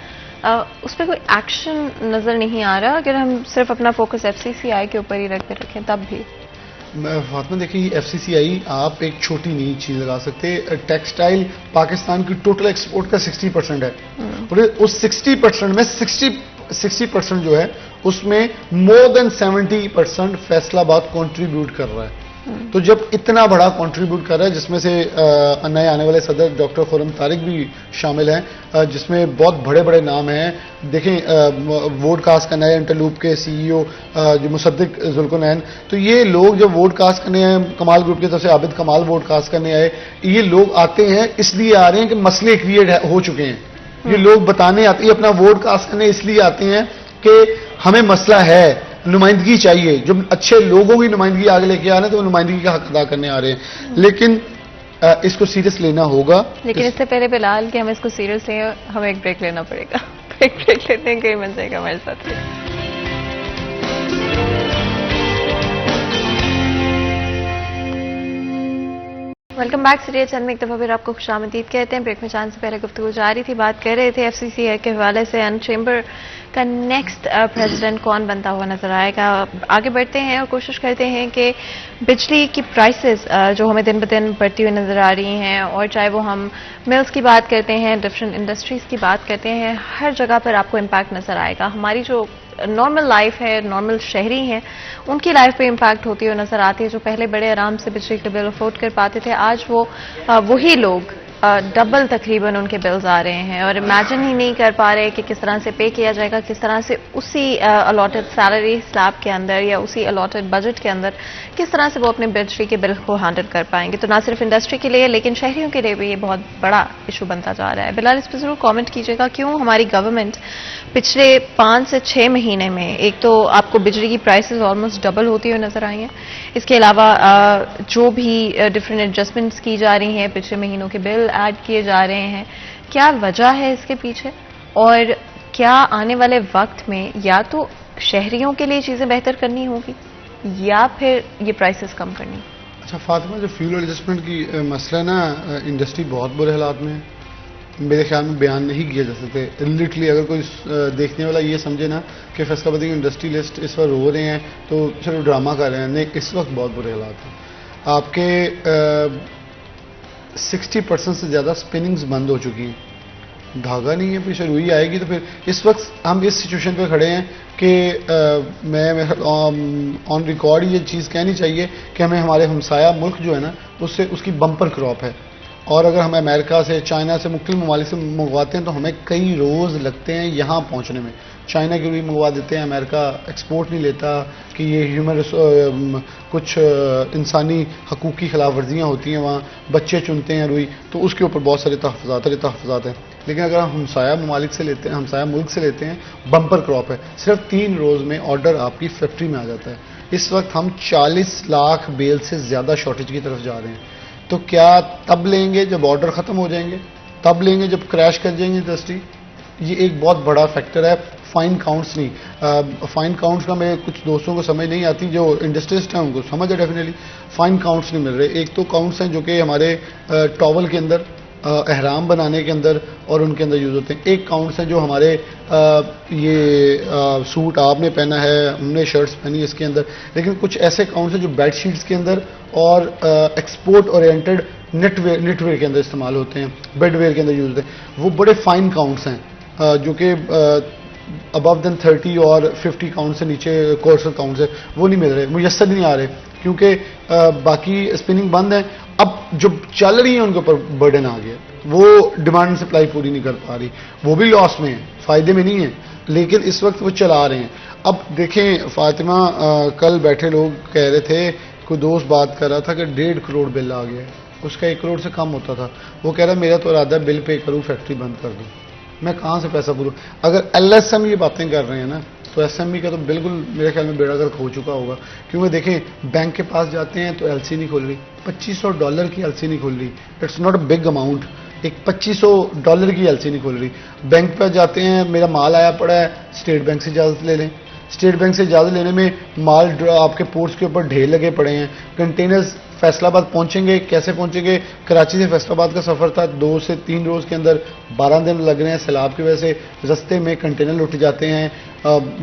उस पर कोई एक्शन नजर नहीं आ रहा। अगर हम सिर्फ अपना फोकस FCCI के ऊपर ही रखें तब भी। फातिमा देखिए, FCCI आप एक छोटी नहीं चीज लगा सकते। टेक्सटाइल पाकिस्तान की टोटल एक्सपोर्ट का 60% है, और उस 60% में 60% जो है उसमें मोर देन 70% फैसलाबाद कंट्रीब्यूट कर रहा है। तो जब इतना बड़ा कंट्रीब्यूट कर रहा है, जिसमें से नए आने वाले सदर डॉक्टर खुर्रम तारिक भी शामिल हैं, जिसमें बहुत बड़े बड़े नाम हैं। देखें वोडकास्ट का नए इंटरलूप के CEO जो मुसद्दिक जुल्कुनैन, तो ये लोग जब वोडकास्ट करने आए, कमाल ग्रुप की तरफ से आबिद कमाल वोडकास्ट करने आए, ये लोग आते हैं इसलिए आ रहे हैं कि मसले क्रिएट हो चुके हैं। ये लोग बताने आते हैं, अपना वोडकास्ट करने इसलिए आते हैं कि हमें मसला है, नुमाइंदगी चाहिए। जो अच्छे लोगों की नुमाइंदगी आगे लेके आ रहे हैं तो वो नुमाइंदगी का हक अदा करने आ रहे हैं। लेकिन इसको सीरियस लेना होगा। लेकिन इससे पहले बिलाल कि हम इसको सीरियस लें, हमें एक ब्रेक लेना पड़ेगा। ब्रेक लेते हैं, कहीं मिल जाएगा हमारे साथ। Welcome back. सीरियल चैनल में एक दफा फिर आपको खुशामदीद कहते हैं। ब्रेक में जाने से पहले गुफ्तगू जारी थी, बात कर रहे थे FCCI के हवाले से, एंड चैम्बर का नेक्स्ट प्रेसिडेंट कौन बनता हुआ नजर आएगा। आगे बढ़ते हैं और कोशिश करते हैं कि बिजली की प्राइसेस जो हमें दिन ब दिन बढ़ती हुई नजर आ रही हैं, और चाहे वो हम मिल्स की बात करते हैं, डिफरेंट इंडस्ट्रीज की बात करते हैं, हर जगह पर आपको इम्पैक्ट नजर आएगा। हमारी जो नॉर्मल लाइफ है, नॉर्मल शहरी हैं, उनकी लाइफ पे इम्पैक्ट होती हुई नजर आती है। जो पहले बड़े आराम से बिजली के बिल अफोर्ड कर पाते थे, आज वो वही लोग डबल तकरीबन उनके बिल्स आ रहे हैं और इमेजिन ही नहीं कर पा रहे कि किस तरह से पे किया जाएगा, किस तरह से उसी अलॉटेड सैलरी स्लैब के अंदर या उसी अलॉटेड बजट के अंदर किस तरह से वो अपने बिजली के बिल को हैंडल कर पाएंगे। तो ना सिर्फ इंडस्ट्री के लिए लेकिन शहरियों के लिए भी ये बहुत बड़ा इशू बनता जा रहा है। बिलाल, इस पर जरूर कॉमेंट कीजिएगा, क्यों हमारी गवर्नमेंट पिछले 5 से 6 महीने में एक तो आपको बिजली की प्राइसेस ऑलमोस्ट डबल होती हुई नजर आई हैं, इसके अलावा जो भी डिफरेंट एडजस्टमेंट्स की जा रही हैं, पिछले महीनों के बिल ऐड किए जा रहे हैं, क्या वजह है इसके पीछे और क्या आने वाले वक्त में या तो शहरियों के लिए चीजें बेहतर करनी होगी या फिर ये प्राइसेस कम करनी? अच्छा फातिमा, जो फ्यूल एडजस्टमेंट की मसला है ना, इंडस्ट्री बहुत बुरे हालात में है, मेरे ख्याल में बयान नहीं किया जा सकते। लिटरली अगर कोई देखने वाला ये समझे ना कि फैसलाबाद की इंडस्ट्रियलिस्ट इस वक्त रो रहे हैं तो सिर्फ ड्रामा कर रहे हैं, नहीं, इस वक्त बहुत बुरे हालात हैं। आपके 60% से ज़्यादा स्पिनिंग्स बंद हो चुकी हैं, धागा नहीं है, फिर रुई आएगी। तो फिर इस वक्त हम इस सिचुएशन पे खड़े हैं कि मैं ऑन रिकॉर्ड ये चीज़ कहनी चाहिए कि हमें हमारे हमसाया मुल्क जो है ना उससे उसकी बम्पर क्रॉप है, और अगर हम अमेरिका से, चाइना से, मुख्तलिफ ममालिक से मंगवाते हैं तो हमें कई रोज़ लगते हैं यहाँ पहुँचने में। चाइना की रुई मंगवा देते हैं, अमेरिका एक्सपोर्ट नहीं लेता कि ये ह्यूमन कुछ इंसानी हकूक़ की खिलाफ वर्जियाँ होती हैं, वहाँ बच्चे चुनते हैं रुई, तो उसके ऊपर बहुत सारे तहफ़्फ़ुज़ात हैं। लेकिन अगर हम हमसाया ममालिक से लेते हैं, हमसाया मुल्क से लेते हैं, बम्पर क्रॉप है, सिर्फ 3 रोज़ में ऑर्डर आपकी फैक्ट्री में आ जाता है। इस वक्त हम 40 लाख बेल से ज़्यादा शॉर्टेज की तरफ जा रहे हैं। तो क्या तब लेंगे जब ऑर्डर ख़त्म हो जाएंगे, तब लेंगे जब क्रैश कर जाएंगे इंडस्ट्री? ये एक बहुत बड़ा फैक्टर है, फाइन काउंट्स नहीं। फाइन काउंट्स का मेरे कुछ दोस्तों को समझ नहीं आती, जो इंडस्ट्रियलिस्ट हैं उनको समझ है डेफिनेटली। फाइन काउंट्स नहीं मिल रहे। एक तो काउंट्स हैं जो कि हमारे टॉवल के अंदर, एहराम बनाने के अंदर और उनके अंदर यूज़ होते हैं। एक काउंट्स हैं जो हमारे सूट आपने पहना है, हमने शर्ट्स पहनी है इसके अंदर। लेकिन कुछ ऐसे काउंट्स हैं जो बेड शीट्स के अंदर और एक्सपोर्ट ओरिएंटेड नेटवेयर के अंदर इस्तेमाल होते हैं, बेडवेयर के अंदर यूज़ होते हैं। वो बड़े फाइन काउंट्स हैं जो कि अबव देन 30 और 50 काउंट से नीचे कोर्सल काउंट्स है, वो नहीं मिल रहे, मुयस्सर नहीं आ रहे, क्योंकि बाकी स्पिनिंग बंद है। अब जो चल रही है उनके ऊपर बर्डन आ गया, वो डिमांड एंड सप्लाई पूरी नहीं कर पा रही, वो भी लॉस में है, फ़ायदे में नहीं है, लेकिन इस वक्त वो चला रहे हैं। अब देखें फातिमा, कल बैठे लोग कह रहे थे, कोई दोस्त बात कर रहा था कि 1.5 करोड़ बिल आ गया है, उसका 1 करोड़ से कम होता था। वो कह रहा मेरा तो इरादा बिल पे करूँ, फैक्ट्री बंद कर दूँ, मैं कहाँ से पैसा भरूँ? अगर LSM ये बातें कर रहे हैं ना, तो SME का तो बिल्कुल मेरे ख्याल में बेड़ा गर्क हो चुका होगा। क्योंकि देखें, बैंक के पास जाते हैं तो LC नहीं खोल रही, $2500 की LC नहीं खोल रही, it's not a big amount, एक $2500 की LC नहीं खोल रही। बैंक पर जाते हैं, मेरा माल आया पड़ा है, स्टेट बैंक से इजाज़त ले लें। स्टेट बैंक से इजाज़त लेने में माल आपके पोर्ट्स के ऊपर ढेर लगे पड़े हैं, कंटेनर्स फैसलाबाद पहुंचेंगे, कैसे पहुंचेंगे? कराची से फैसलाबाद का सफ़र था, 2 से 3 रोज़ के अंदर 12 दिन लग रहे हैं। सैलाब की वजह से रास्ते में कंटेनर लुट जाते हैं,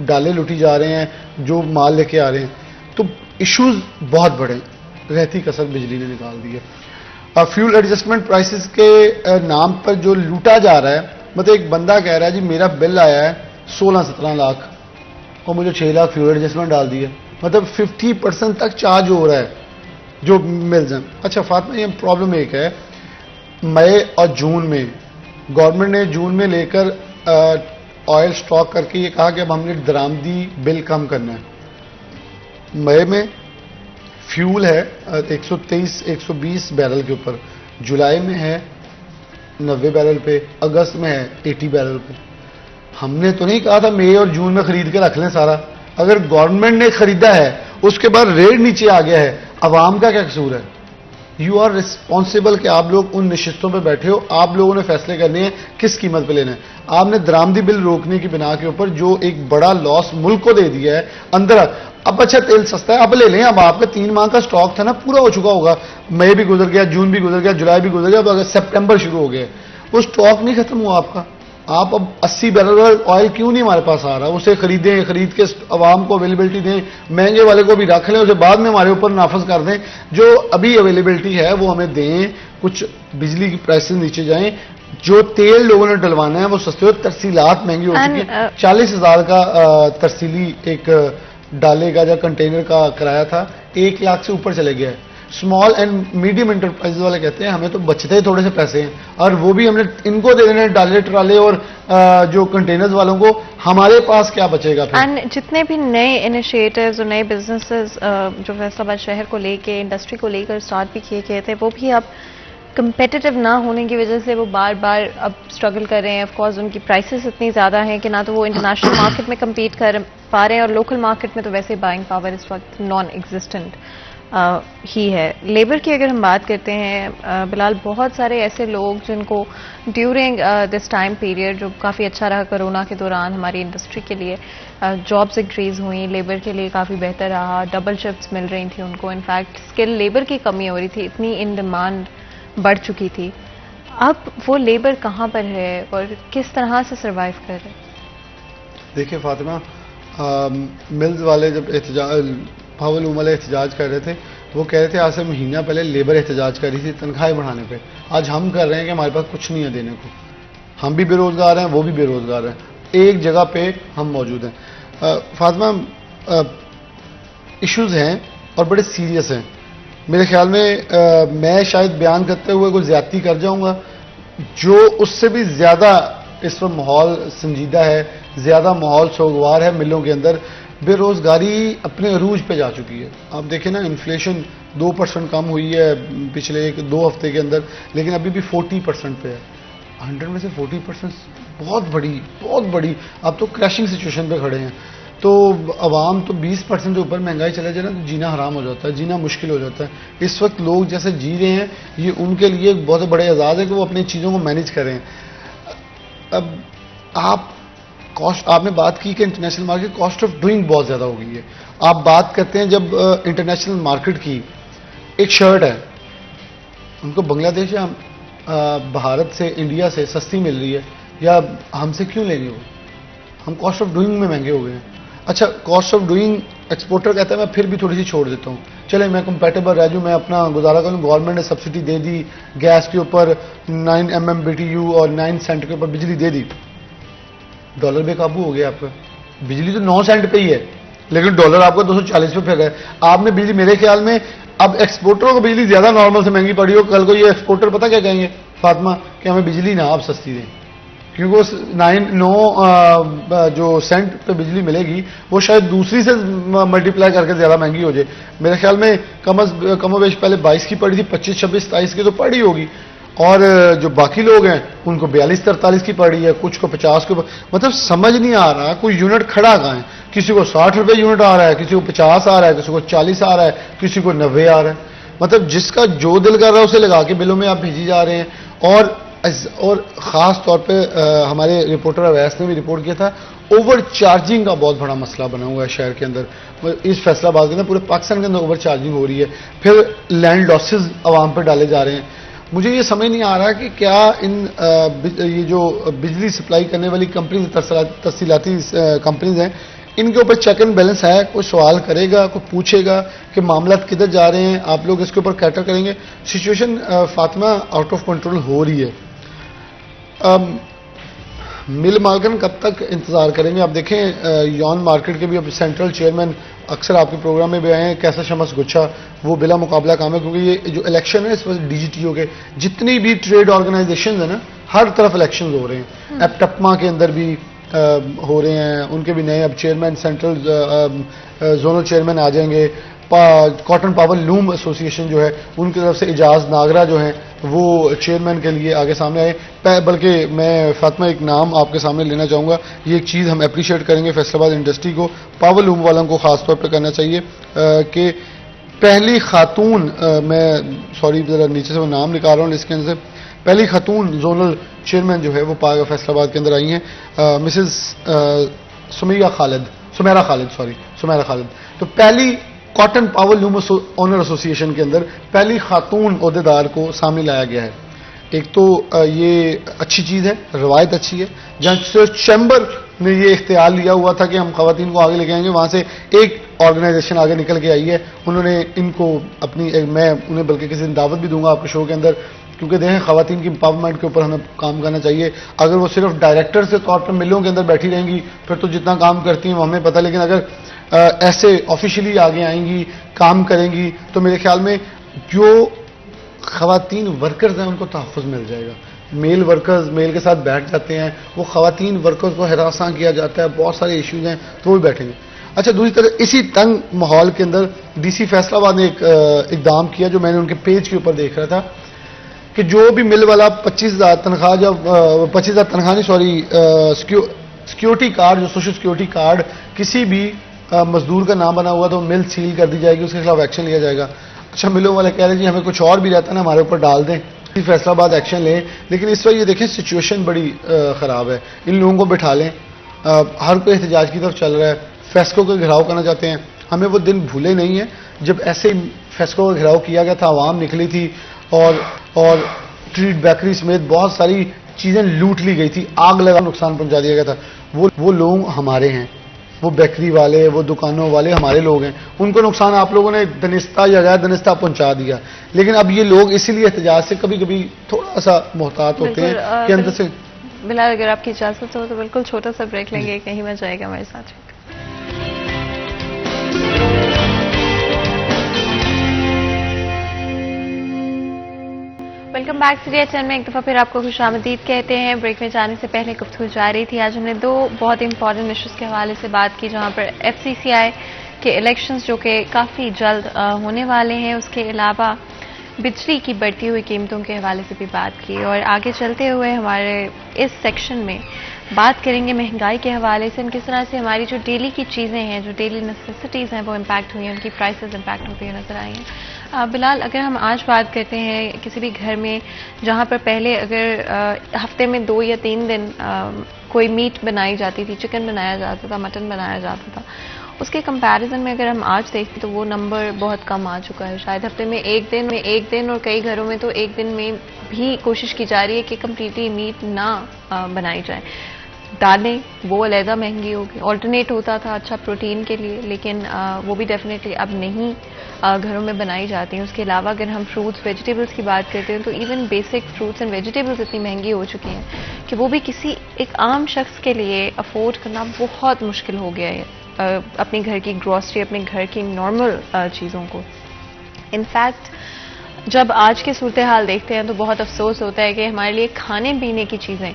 डाले लुटी जा रहे हैं जो माल लेके आ रहे हैं। तो इश्यूज़ बहुत बड़े, रहती कसर बिजली ने निकाल दी है। फ्यूल एडजस्टमेंट प्राइसेस के नाम पर जो लूटा जा रहा है, मतलब एक बंदा कह रहा है जी मेरा बिल आया है 16-17 लाख और मुझे 6 लाख फ्यूल एडजस्टमेंट डाल दिया, मतलब 50% तक चार्ज हो रहा है जो मिल जाए। अच्छा फातिमा, ये प्रॉब्लम एक है, मई और जून में गवर्नमेंट ने जून में लेकर ऑयल स्टॉक करके ये कहा कि अब हमने दरामदी बिल कम करना है। मई में फ्यूल है 123-120 बैरल के ऊपर, जुलाई में है 90 बैरल पे, अगस्त में है 80 बैरल पे। हमने तो नहीं कहा था मई और जून में खरीद के रख लें सारा, अगर गवर्नमेंट ने खरीदा है उसके बाद रेट नीचे आ गया है, अवाम का क्या कसूर है? यू आर रिस्पॉन्सिबल कि आप लोग उन नशिस्तों पर बैठे हो, आप लोगों ने फैसले करने हैं किस कीमत पे लेना है। आपने दरामदी बिल रोकने की बिना के ऊपर जो एक बड़ा लॉस मुल्क को दे दिया है अंदर। अब अच्छा तेल सस्ता है, अब ले लें, अब आपका 3 माह का स्टॉक था ना, पूरा हो चुका होगा, मई भी गुजर गया, जून भी गुजर गया, जुलाई भी गुजर गया, अब अगर सितंबर शुरू हो गया, वो स्टॉक नहीं खत्म हुआ आपका। आप अब 80 बैरल ऑयल क्यों नहीं हमारे पास आ रहा? उसे खरीदें, खरीद के आवाम को अवेलेबिलिटी दें, महंगे वाले को भी रख लें, उसे बाद में हमारे ऊपर नाफज कर दें। जो अभी अवेलेबिलिटी है वो हमें दें, कुछ बिजली की प्राइसेस नीचे जाएं, जो तेल लोगों ने डलवाना है वो सस्ते हो, तरसीलात महंगी हो चुकी है। 40,000 का तरसीली एक डाले का या कंटेनर का किराया था, 1 लाख से ऊपर चले गया है। स्मॉल एंड मीडियम इंटरप्राइज वाले कहते हैं हमें तो बचते ही थोड़े से पैसे हैं, और वो भी हमने इनको दे देने डाले ट्राले और जो कंटेनर्स वालों को, हमारे पास क्या बचेगा फिर। एंड जितने भी नए इनिशिएटिव्स और नए बिजनेसेस जो फैसलाबाद शहर को लेके, इंडस्ट्री को लेकर स्टार्ट भी किए गए थे, वो भी अब कंपेटिटिव ना होने की वजह से वो बार बार अब स्ट्रगल कर रहे हैं। ऑफ कोर्स उनकी प्राइसेस इतनी ज़्यादा हैं कि ना तो वो इंटरनेशनल मार्केट में compete कर पा रहे हैं, और लोकल मार्केट में तो वैसे बाइंग पावर इस वक्त नॉन एग्जिस्टेंट ही है। लेबर की अगर हम बात करते हैं बिलाल, बहुत सारे ऐसे लोग जिनको ड्यूरिंग दिस टाइम पीरियड, जो काफ़ी अच्छा रहा कोरोना के दौरान हमारी इंडस्ट्री के लिए, जॉब्स इंक्रीज हुई, लेबर के लिए काफ़ी बेहतर रहा, डबल शिफ्ट्स मिल रही थी उनको, इनफैक्ट स्किल लेबर की कमी हो रही थी, इतनी इन डिमांड बढ़ चुकी थी। अब वो लेबर कहाँ पर है और किस तरह से सरवाइव कर रहे हैं? देखिए फातिमा, मिल्स वाले जब पावरलूम वाले एहतजाज कर रहे थे, वो कह रहे थे आज से महीना पहले लेबर एहतजाज कर रही थी तनख्वाहें बढ़ाने पे। आज हम कर रहे हैं कि हमारे पास कुछ नहीं है देने को, हम भी बेरोजगार हैं, वो भी बेरोजगार हैं, एक जगह पे हम मौजूद हैं। फातिमा, इश्यूज हैं और बड़े सीरियस हैं। मेरे ख्याल में मैं शायद बयान करते हुए कोई ज्यादती कर जाऊंगा, जो उससे भी ज्यादा इस वक्त माहौल संजीदा है, ज्यादा माहौल सोगवार है। मिलों के अंदर बेरोजगारी अपने अरूज पे जा चुकी है। आप देखें ना, इन्फ्लेशन 2% कम हुई है पिछले 1-2 हफ्ते के अंदर, लेकिन अभी भी 40% पे है। 100 में से 40% बहुत बड़ी आप तो क्रैशिंग सिचुएशन पे खड़े हैं। तो अवाम तो 20% से ऊपर महंगाई चले जाए ना तो जीना हराम हो जाता है, जीना मुश्किल हो जाता है। इस वक्त लोग जैसे जी रहे हैं, ये उनके लिए बहुत बड़े एजाज़ है कि वो अपनी चीज़ों को मैनेज करें। अब आपने बात की कि international market cost of doing बहुत ज़्यादा हो गई है। आप बात करते हैं जब इंटरनेशनल मार्केट की, एक शर्ट है उनको बांग्लादेश या भारत से, इंडिया से सस्ती मिल रही है, या हमसे क्यों लेनी हो? हम कॉस्ट ऑफ डूइंग में महंगे हो गए हैं। अच्छा, कॉस्ट ऑफ डूइंग एक्सपोर्टर कहता है मैं फिर भी थोड़ी सी छोड़ देता हूँ, चले मैं कंपेटेबल रह जाऊँ, मैं अपना गुजारा करूँ। गवर्नमेंट ने सब्सिडी दे दी, गैस के ऊपर 9 MMBTU और 9 सेंट के ऊपर बिजली दे दी, डॉलर बेकाबू हो गया आपका। बिजली तो 9 सेंट पे ही है, लेकिन डॉलर आपका 240 पे फिर रहा है। आपने बिजली, मेरे ख्याल में अब एक्सपोर्टरों को बिजली ज्यादा नॉर्मल से महंगी पड़ी हो, कल को ये एक्सपोर्टर पता क्या कहेंगे फातिमा, कि हमें बिजली ना आप सस्ती दें, क्योंकि वो 9 जो सेंट पे बिजली मिलेगी वो शायद दूसरी से मल्टीप्लाई करके ज्यादा महंगी हो जाए। मेरे ख्याल में कमोबेश पहले 22 की पड़ी थी, 25, 26, 27 की तो पड़ी होगी, और जो बाकी लोग हैं उनको 42, 43 की पड़ी है, कुछ को 50 को। मतलब समझ नहीं आ रहा कोई यूनिट खड़ा कहाँ है। किसी को 60 रुपए यूनिट आ रहा है, किसी को 50 आ रहा है, किसी को 40 आ रहा है, किसी को 90 आ रहा है। मतलब जिसका जो दिल कर रहा है उसे लगा के बिलों में आप भेजी जा रहे हैं। और ख़ास तौर पे हमारे रिपोर्टर अवैस ने भी रिपोर्ट किया था, ओवर चार्जिंग का बहुत बड़ा मसला बना हुआ है शहर के अंदर। इस फैसलाबाद के अंदर, पूरे पाकिस्तान के अंदर ओवर चार्जिंग हो रही है। फिर लैंड लॉसेज आवाम पर डाले जा रहे हैं। मुझे ये समझ नहीं आ रहा कि क्या ये जो बिजली सप्लाई करने वाली कंपनी, तफसीलाती कंपनीज हैं, इनके ऊपर चेक एंड बैलेंस है? कोई सवाल करेगा, कोई पूछेगा कि मामला किधर जा रहे हैं, आप लोग इसके ऊपर कैटर करेंगे? Situation Fatima out of control हो रही है। मिल मालकन कब तक इंतजार करेंगे? आप देखें यौन मार्केट के भी अब सेंट्रल चेयरमैन अक्सर आपके प्रोग्राम में भी आए हैं, कैसा शमस गुच्छा, वो बिला मुकाबला काम है, क्योंकि ये जो इलेक्शन है इस वक्त DGTO के जितनी भी ट्रेड ऑर्गेनाइजेशन है ना, हर तरफ इलेक्शन हो रहे हैं। अब टपमा के अंदर भी हो रहे हैं, उनके भी नए अब चेयरमैन, सेंट्रल जोनल चेयरमैन आ जाएंगे। कॉटन पावर लूम एसोसिएशन जो है उनकी तरफ से इजाज नागरा जो है वो चेयरमैन के लिए आगे सामने आए। बल्कि मैं फातिमा एक नाम आपके सामने लेना चाहूँगा, ये एक चीज़ हम अप्रिशिएट करेंगे फैसलाबाद इंडस्ट्री को, पावर लूम वालों को ख़ास तौर पर करना चाहिए कि पहली खातून, मैं सॉरी ज़रा नीचे से वो नाम निकाल रहा हूँ लिस्ट के अंदर से, पहली खातून जोनल चेयरमैन जो है वो फैसलाबाद के अंदर आई हैं, मिसेस सुमेरा खालिद। तो पहली cotton power loom owner association के अंदर पहली खातून ओहदेदार को सामने लाया गया है। एक तो ये अच्छी चीज़ है, रवायत अच्छी है। जहाँ चैम्बर ने ये इख्तियार लिया हुआ था कि हम खवातीन को आगे लेके आएंगे, वहाँ से एक ऑर्गेनाइजेशन आगे निकल के आई है। उन्होंने इनको अपनी, मैं उन्हें बल्कि किसी दिन दावत भी दूंगा आपके शो के अंदर, क्योंकि देखें खवातीन की एम्पावरमेंट के ऊपर हमें काम करना चाहिए। अगर वो सिर्फ डायरेक्टर से तौर पर मिलों के अंदर बैठी रहेंगी फिर तो जितना काम करती हैं वो हमें पता, लेकिन अगर ऐसे ऑफिशियली आगे आएंगी, काम करेंगी, तो मेरे ख्याल में जो खवातीन वर्कर्स हैं उनको तहफ़्फ़ुज़ मिल जाएगा। मेल वर्कर्स मेल के साथ बैठ जाते हैं, वो खवातीन वर्कर्स को हरासा किया जाता है, बहुत सारे इश्यूज हैं तो वो भी बैठेंगे। अच्छा, दूसरी तरफ इसी तंग माहौल के अंदर डीसी फैसलाबाद ने एक इकदाम किया जो मैंने उनके पेज के ऊपर देख रहा था कि जो भी मिल वाला 25,000 तनख्वाह, जब 25,000 तनख्वाह नहीं सॉरी सिक्योरिटी कार्ड, जो सोशल सिक्योरिटी कार्ड किसी भी मजदूर का नाम बना हुआ तो मिल सील कर दी जाएगी, उसके खिलाफ एक्शन लिया जाएगा। अच्छा, मिलों वाले कह रहे जी हमें कुछ और भी रहता है ना, हमारे ऊपर डाल दें, फैसलाबाद एक्शन लें। लेकिन इस वक्त ये देखें सिचुएशन बड़ी ख़राब है, इन लोगों को बिठा लें, हर कोई एहतजाज की तरफ चल रहा है, फेस्को का घेराव करना चाहते हैं। हमें वो दिन भूले नहीं है जब ऐसे फेस्को का घेराव किया गया था, आवाम निकली थी और ट्रीट बेकरी समेत बहुत सारी चीज़ें लूट ली गई थी, आग लगा नुकसान पहुंचा दिया गया था। वो लोग हमारे हैं, वो बेकरी वाले, वो दुकानों वाले हमारे लोग हैं, उनको नुकसान आप लोगों ने दनिस्ता या गैर दनिस्ता पहुंचा दिया। लेकिन अब ये लोग इसीलिए एहतजाज से कभी कभी थोड़ा सा मोहतात होते हैं कि अंदर से। बिलाल, अगर आपकी इजाजत हो तो बिल्कुल छोटा सा ब्रेक लेंगे, कहीं मत जाएगा हमारे साथ। वेलकम बैक सीरिया चैनल में एक दफ़ा फिर आपको खुशामदीद कहते हैं। ब्रेक में जाने से पहले गुफ्तगू जा रही थी, आज हमने दो बहुत इंपॉर्टेंट इश्यूज़ के हवाले से बात की, जहां पर FCCI के इलेक्शंस जो कि काफ़ी जल्द होने वाले हैं, उसके अलावा बिजली की बढ़ती हुई कीमतों के हवाले से भी बात की। और आगे चलते हुए हमारे इस सेक्शन में बात करेंगे महंगाई के हवाले से, किस तरह से हमारी जो डेली की चीज़ें हैं, जो डेली नेसेसिटीज़ हैं, वो इम्पैक्ट हुई हैं, उनकी प्राइसेस इम्पैक्ट होती हुई नजर आई हैं। बिलाल, अगर हम आज बात करते हैं किसी भी घर में जहां पर पहले अगर हफ्ते में 2 या 3 दिन कोई मीट बनाई जाती थी, चिकन बनाया जाता था, मटन बनाया जाता था, उसके कंपैरिजन में अगर हम आज देखते तो वो नंबर बहुत कम आ चुका है। शायद हफ्ते में एक दिन और कई घरों में तो एक दिन में भी कोशिश की जा रही है कि कम्प्लीटली मीट ना बनाई जाए। दालें वो अलहदा महंगी होगी, ऑल्टरनेट होता था अच्छा प्रोटीन के लिए, लेकिन वो भी डेफिनेटली अब नहीं घरों में बनाई जाती हैं। उसके अलावा अगर हम फ्रूट्स वेजिटेबल्स की बात करते हैं तो even basic fruits and vegetables इतनी महंगी हो चुकी हैं कि वो भी किसी एक आम शख्स के लिए अफोर्ड करना बहुत मुश्किल हो गया है, अपने घर की ग्रॉसरी, अपने घर की नॉर्मल चीज़ों को। इनफैक्ट जब आज की सूरत हाल देखते हैं तो बहुत अफसोस होता है कि हमारे लिए खाने पीने की चीज़ें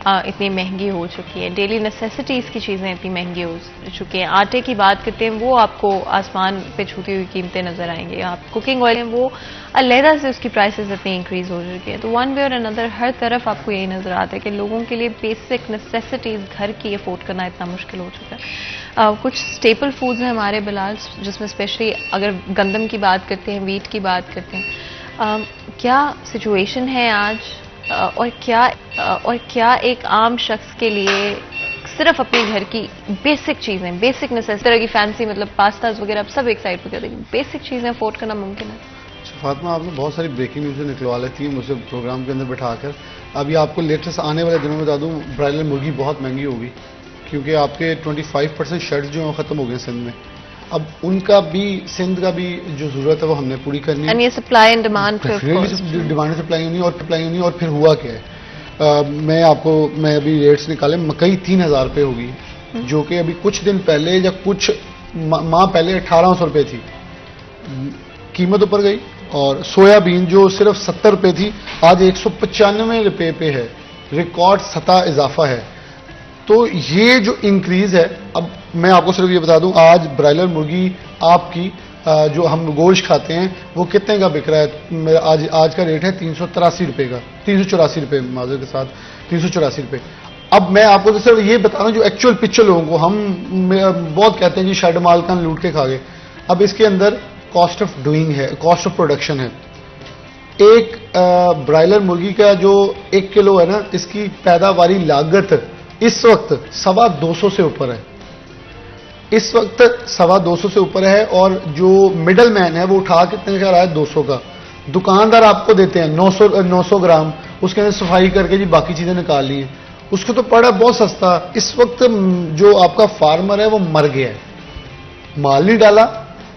इतनी महंगी हो चुकी है, डेली नेसेसिटीज़ की चीज़ें इतनी महंगी हो चुकी हैं। आटे की बात करते हैं, वो आपको आसमान पे छूती हुई कीमतें नज़र आएंगी। आप कुकिंग ऑयल हैं, वो अलहदा से उसकी प्राइसेस इतनी इंक्रीज़ हो चुकी है। तो वन वे और अनदर हर तरफ आपको यही नज़र आता है कि लोगों के लिए बेसिक नेसेसिटीज़ घर की अफोर्ड करना इतना मुश्किल हो चुका है। कुछ स्टेपल फूड्स हैं हमारे बिलाल, जिसमें स्पेशली अगर गंदम की बात करते हैं, वीट की बात करते हैं, क्या सिचुएशन है आज और क्या एक आम शख्स के लिए सिर्फ अपने घर की बेसिक चीज़ें, बेसिक नेसेसिटी, तरह की फैंसी मतलब पास्ताज वगैरह अब सब एक साइड पर कर देंगे, बेसिक चीज़ें अफोर्ड करना मुमकिन है? फातिमा, आपने बहुत सारी ब्रेकिंग न्यूज़ निकलवा लेती है मुझसे प्रोग्राम के अंदर बैठाकर। अभी आपको लेटेस्ट आने वाले दिनों में बता दूँ, ब्रायलर मुर्गी बहुत महंगी होगी, क्योंकि आपके 25% शेड्स जो हैं ख़त्म हो गए सिंध में। अब उनका भी, सिंध का भी जो जरूरत है वो हमने पूरी करनी है। ये supply and demand, demand supply होनी और फिर हुआ क्या है, मैं अभी रेट्स निकाले, मकई 3,000 रुपये होगी, जो कि अभी कुछ दिन पहले या कुछ माह पहले 1,800 रुपये थी, कीमत ऊपर गई। और सोयाबीन जो सिर्फ 70 रुपये थी आज 195 रुपये पे है, रिकॉर्ड सतह इजाफा है। तो ये जो इंक्रीज है, अब मैं आपको सिर्फ ये बता दूं, आज ब्रायलर मुर्गी आपकी जो हम गोश्त खाते हैं वो कितने का बिक रहा है, आज का रेट है 383 रुपये का, 384 रुपये माजर के साथ 384 रुपये। अब मैं आपको तो सिर्फ ये बता रहा हूं जो एक्चुअल पिक्चर लोगों को, हम बहुत कहते हैं जी शेड मालकान लूट के खा गए। अब इसके अंदर कॉस्ट ऑफ डूइंग है, कॉस्ट ऑफ प्रोडक्शन है। एक ब्रायलर मुर्गी का जो 1 किलो है ना, इसकी पैदावारी लागत इस वक्त 225 से ऊपर है, इस वक्त 225 से ऊपर है। और जो मिडल मैन है वो उठा कितने का रहा है, 200 का। दुकानदार आपको देते हैं 900 ग्राम, उसके अंदर सफाई करके जी बाकी चीजें निकाल ली हैं, उसको तो पड़ा बहुत सस्ता। इस वक्त जो आपका फार्मर है वो मर गया है, माल नहीं डाला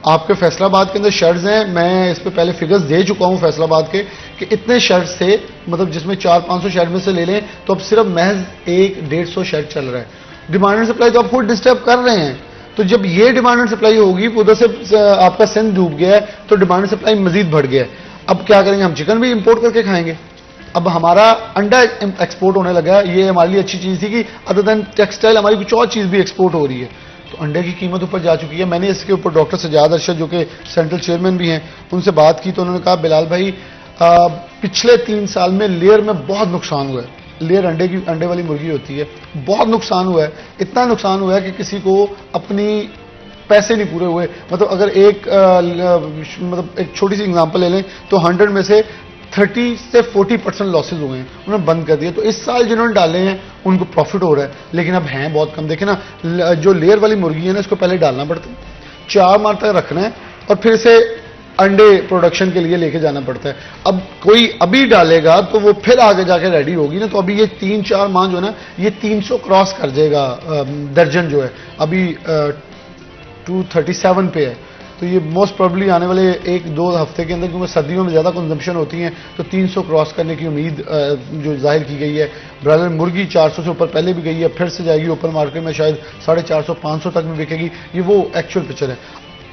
आपके फैसलाबाद के अंदर शेड्स हैं, मैं इस पे पहले फिगर्स दे चुका हूं फैसलाबाद के कि इतने शेड्स थे, मतलब जिसमें 400-500 शेड में से ले लें तो अब सिर्फ महज 100-150 शेड चल रहा है। डिमांड एंड सप्लाई तो आप खुद डिस्टर्ब कर रहे हैं, तो जब ये डिमांड एंड सप्लाई होगी, उधर से आपका सिंध डूब गया है तो डिमांड एंड सप्लाई मजीद बढ़ गया है। अब क्या करेंगे, हम चिकन भी इंपोर्ट करके खाएंगे। अब हमारा अंडा एक्सपोर्ट होने लगा है, ये हमारे लिए अच्छी चीज थी कि अदर देन टेक्सटाइल हमारी कुछ और चीज भी एक्सपोर्ट हो रही है, तो अंडे की कीमत ऊपर जा चुकी है। मैंने इसके ऊपर डॉक्टर सजाद अरशद जो कि सेंट्रल चेयरमैन भी हैं उनसे बात की, तो उन्होंने कहा बिलाल भाई पिछले 3 साल में लेयर में बहुत नुकसान हुआ है। लेयर अंडे वाली मुर्गी होती है, बहुत नुकसान हुआ है। इतना नुकसान हुआ है कि किसी को अपनी पैसे नहीं पूरे हुए। मतलब अगर एक छोटी सी एग्जांपल ले लें तो 100 में से 30 से 40% लॉसेज हुए हैं, उन्होंने बंद कर दिया। तो इस साल जिन्होंने डाले हैं उनको प्रॉफिट हो रहा है, लेकिन अब हैं बहुत कम। देखें ना, जो लेयर वाली मुर्गी है ना, इसको पहले डालना पड़ता है, 4 माह तक रखना है और फिर इसे अंडे प्रोडक्शन के लिए लेके जाना पड़ता है। अब कोई अभी डालेगा तो वो फिर आगे जाके रेडी होगी ना, तो अभी ये 3-4 माह जो है ना, ये 300 क्रॉस कर जाएगा दर्जन जो है, अभी 237 पे है। तो ये मोस्ट प्रोबेबली आने वाले 1-2 हफ्ते के अंदर, क्योंकि सर्दियों में ज़्यादा कंजम्पशन होती है, तो 300 क्रॉस करने की उम्मीद जो जाहिर की गई है। ब्रायलर मुर्गी 400 से ऊपर पहले भी गई है, फिर से जाएगी ओपन मार्केट में, शायद 450-500 तक में बिकेगी। ये वो एक्चुअल पिक्चर है।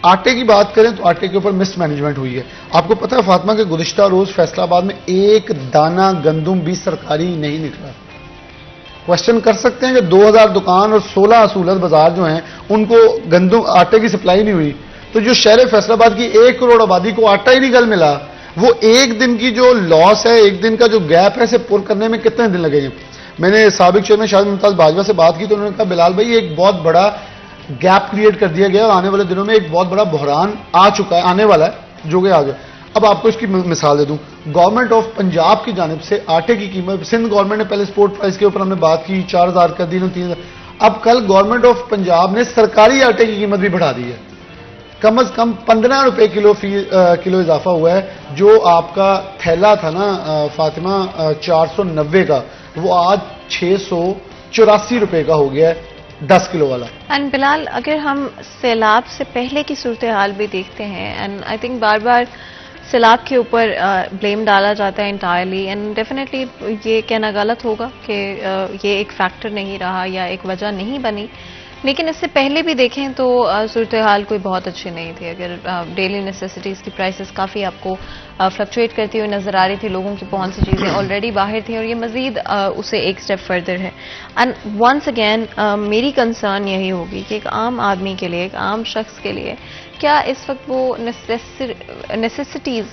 आटे की बात करें तो आटे के ऊपर मिस मैनेजमेंट हुई है। आपको पता है फातिमा के गुज़िश्ता रोज फैसलाबाद में एक दाना गंदुम भी सरकारी नहीं निकला। क्वेश्चन कर सकते हैं कि 2000 दुकान और 16 असूलत बाजार जो हैं उनको गंदुम आटे की सप्लाई नहीं हुई, तो जो शहर फैसलाबाद की 1 करोड़ आबादी को आटा ही नहीं कल मिला, वो एक दिन की जो लॉस है, एक दिन का जो गैप है, इसे पूरा करने में कितने दिन लगेंगे। मैंने साबिक चेयरमैन शाहिद मुमताज बाजवा से बात की तो उन्होंने कहा बिलाल भाई एक बहुत बड़ा गैप क्रिएट कर दिया गया और आने वाले दिनों में एक बहुत बड़ा बहरान आ चुका है, आने वाला है, जो कि आ गया। अब आपको इसकी मिसाल दे दूं, गवर्नमेंट ऑफ पंजाब की जानिब से आटे की कीमत, सिंध गवर्नमेंट ने पहले स्पोर्ट प्राइस के ऊपर हमने बात की, 4000 कर दी, 3000। अब कल गवर्नमेंट ऑफ पंजाब ने सरकारी आटे की कीमत भी बढ़ा दी है, कम से कम 15 रुपए किलो इजाफा हुआ है। जो आपका थैला था ना फातिमा 490 का, वो आज 684 रुपए का हो गया है 10 किलो वाला। एंड बिलाल, अगर हम सैलाब से पहले की सूरत हाल भी देखते हैं, एंड आई थिंक बार बार सैलाब के ऊपर ब्लेम डाला जाता है इंटायरली, एंड डेफिनेटली ये कहना गलत होगा कि ये एक फैक्टर नहीं रहा या एक वजह नहीं बनी, लेकिन इससे पहले भी देखें तो सूरत हाल कोई बहुत अच्छी नहीं थी। अगर डेली नेसेसिटीज़ की प्राइसेस काफ़ी आपको फ्लक्चुएट करती हुई नज़र आ रही थी, लोगों की पहुंच से चीज़ें ऑलरेडी बाहर थी और ये मज़ीद उसे एक स्टेप फर्दर है। एंड वंस अगेन मेरी कंसर्न यही होगी कि एक आम आदमी के लिए, एक आम शख्स के लिए क्या इस वक्त वो नेसेसिटीज़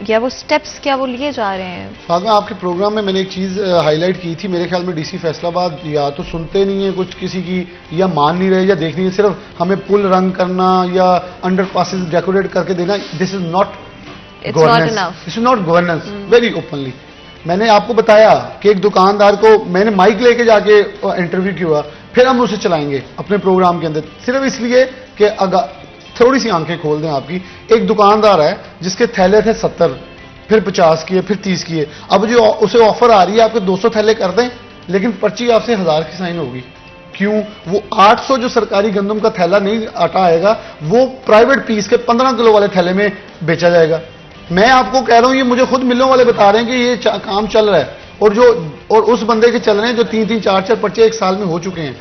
या वो स्टेप्स क्या वो लिए जा रहे हैं। फातिमा, आपके प्रोग्राम में मैंने एक चीज़ हाईलाइट की थी, मेरे ख्याल में डीसी फैसलाबाद या तो सुनते नहीं है कुछ किसी की, या मान नहीं रहे या देख नहीं है, सिर्फ हमें पुल रंग करना या अंडर पासिस डेकोरेट करके देना। This is not governance, this is not governance very openly. मैंने आपको बताया कि एक दुकानदार को मैंने माइक लेके जाके इंटरव्यू किया, फिर हम उसे चलाएंगे अपने प्रोग्राम के अंदर, सिर्फ इसलिए कि अगर थोड़ी सी आंखें खोल दें आपकी। एक दुकानदार है जिसके थैले थे 70, फिर 50 किए, फिर 30 किए। अब जो उसे ऑफर आ रही है आपके 200 थैले कर दें, लेकिन पर्ची आपसे 1000 की साइन होगी। क्यों? वो 800 जो सरकारी गंदम का थैला नहीं आटा आएगा, वो प्राइवेट पीस के 15 किलो वाले थैले में बेचा जाएगा। मैं आपको कह रहा हूं, ये मुझे खुद मिलों वाले बता रहे हैं कि ये काम चल रहा है, और उस बंदे के चल रहे हैं जो 3-3, 4-4 पर्चे एक साल में हो चुके हैं।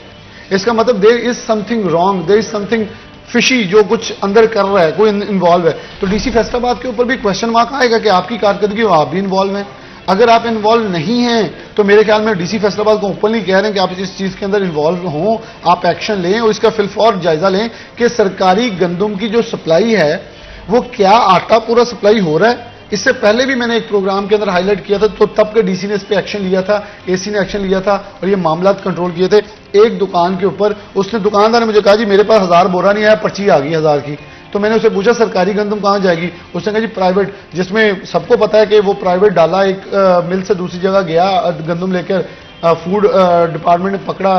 इसका मतलब there is something wrong, there is something fishy, जो कुछ अंदर कर रहा है, कोई इन्वॉल्व है। तो डीसी फैसलाबाद के ऊपर भी क्वेश्चन मार्क आएगा कि आपकी कारकर्दगी हो, आप भी इन्वॉल्व हैं। अगर आप इन्वॉल्व नहीं हैं तो मेरे ख्याल में डीसी फैसलाबाद को ओपनली कह रहे हैं कि आप इस चीज के अंदर इन्वॉल्व हों, आप एक्शन लें और इसका फिलफौर जायजा लें कि सरकारी गंदम की जो सप्लाई है वो क्या आटा पूरा सप्लाई हो रहा है। इससे पहले भी मैंने एक प्रोग्राम के अंदर हाईलाइट किया था, तो तब के डीसी ने इस पे एक्शन लिया था, एसी ने एक्शन लिया था और ये मामला कंट्रोल किए थे। एक दुकान के ऊपर उसने, दुकानदार ने मुझे कहा जी मेरे पास 1000 बोरा नहीं आया, पर्ची आ गई 1000 की। तो मैंने उसे पूछा सरकारी गंदम कहाँ जाएगी? उसने कहा जी प्राइवेट, जिसमें सबको पता है कि वो प्राइवेट डाला, एक मिल से दूसरी जगह गया गंदम लेकर, फूड डिपार्टमेंट ने पकड़ा,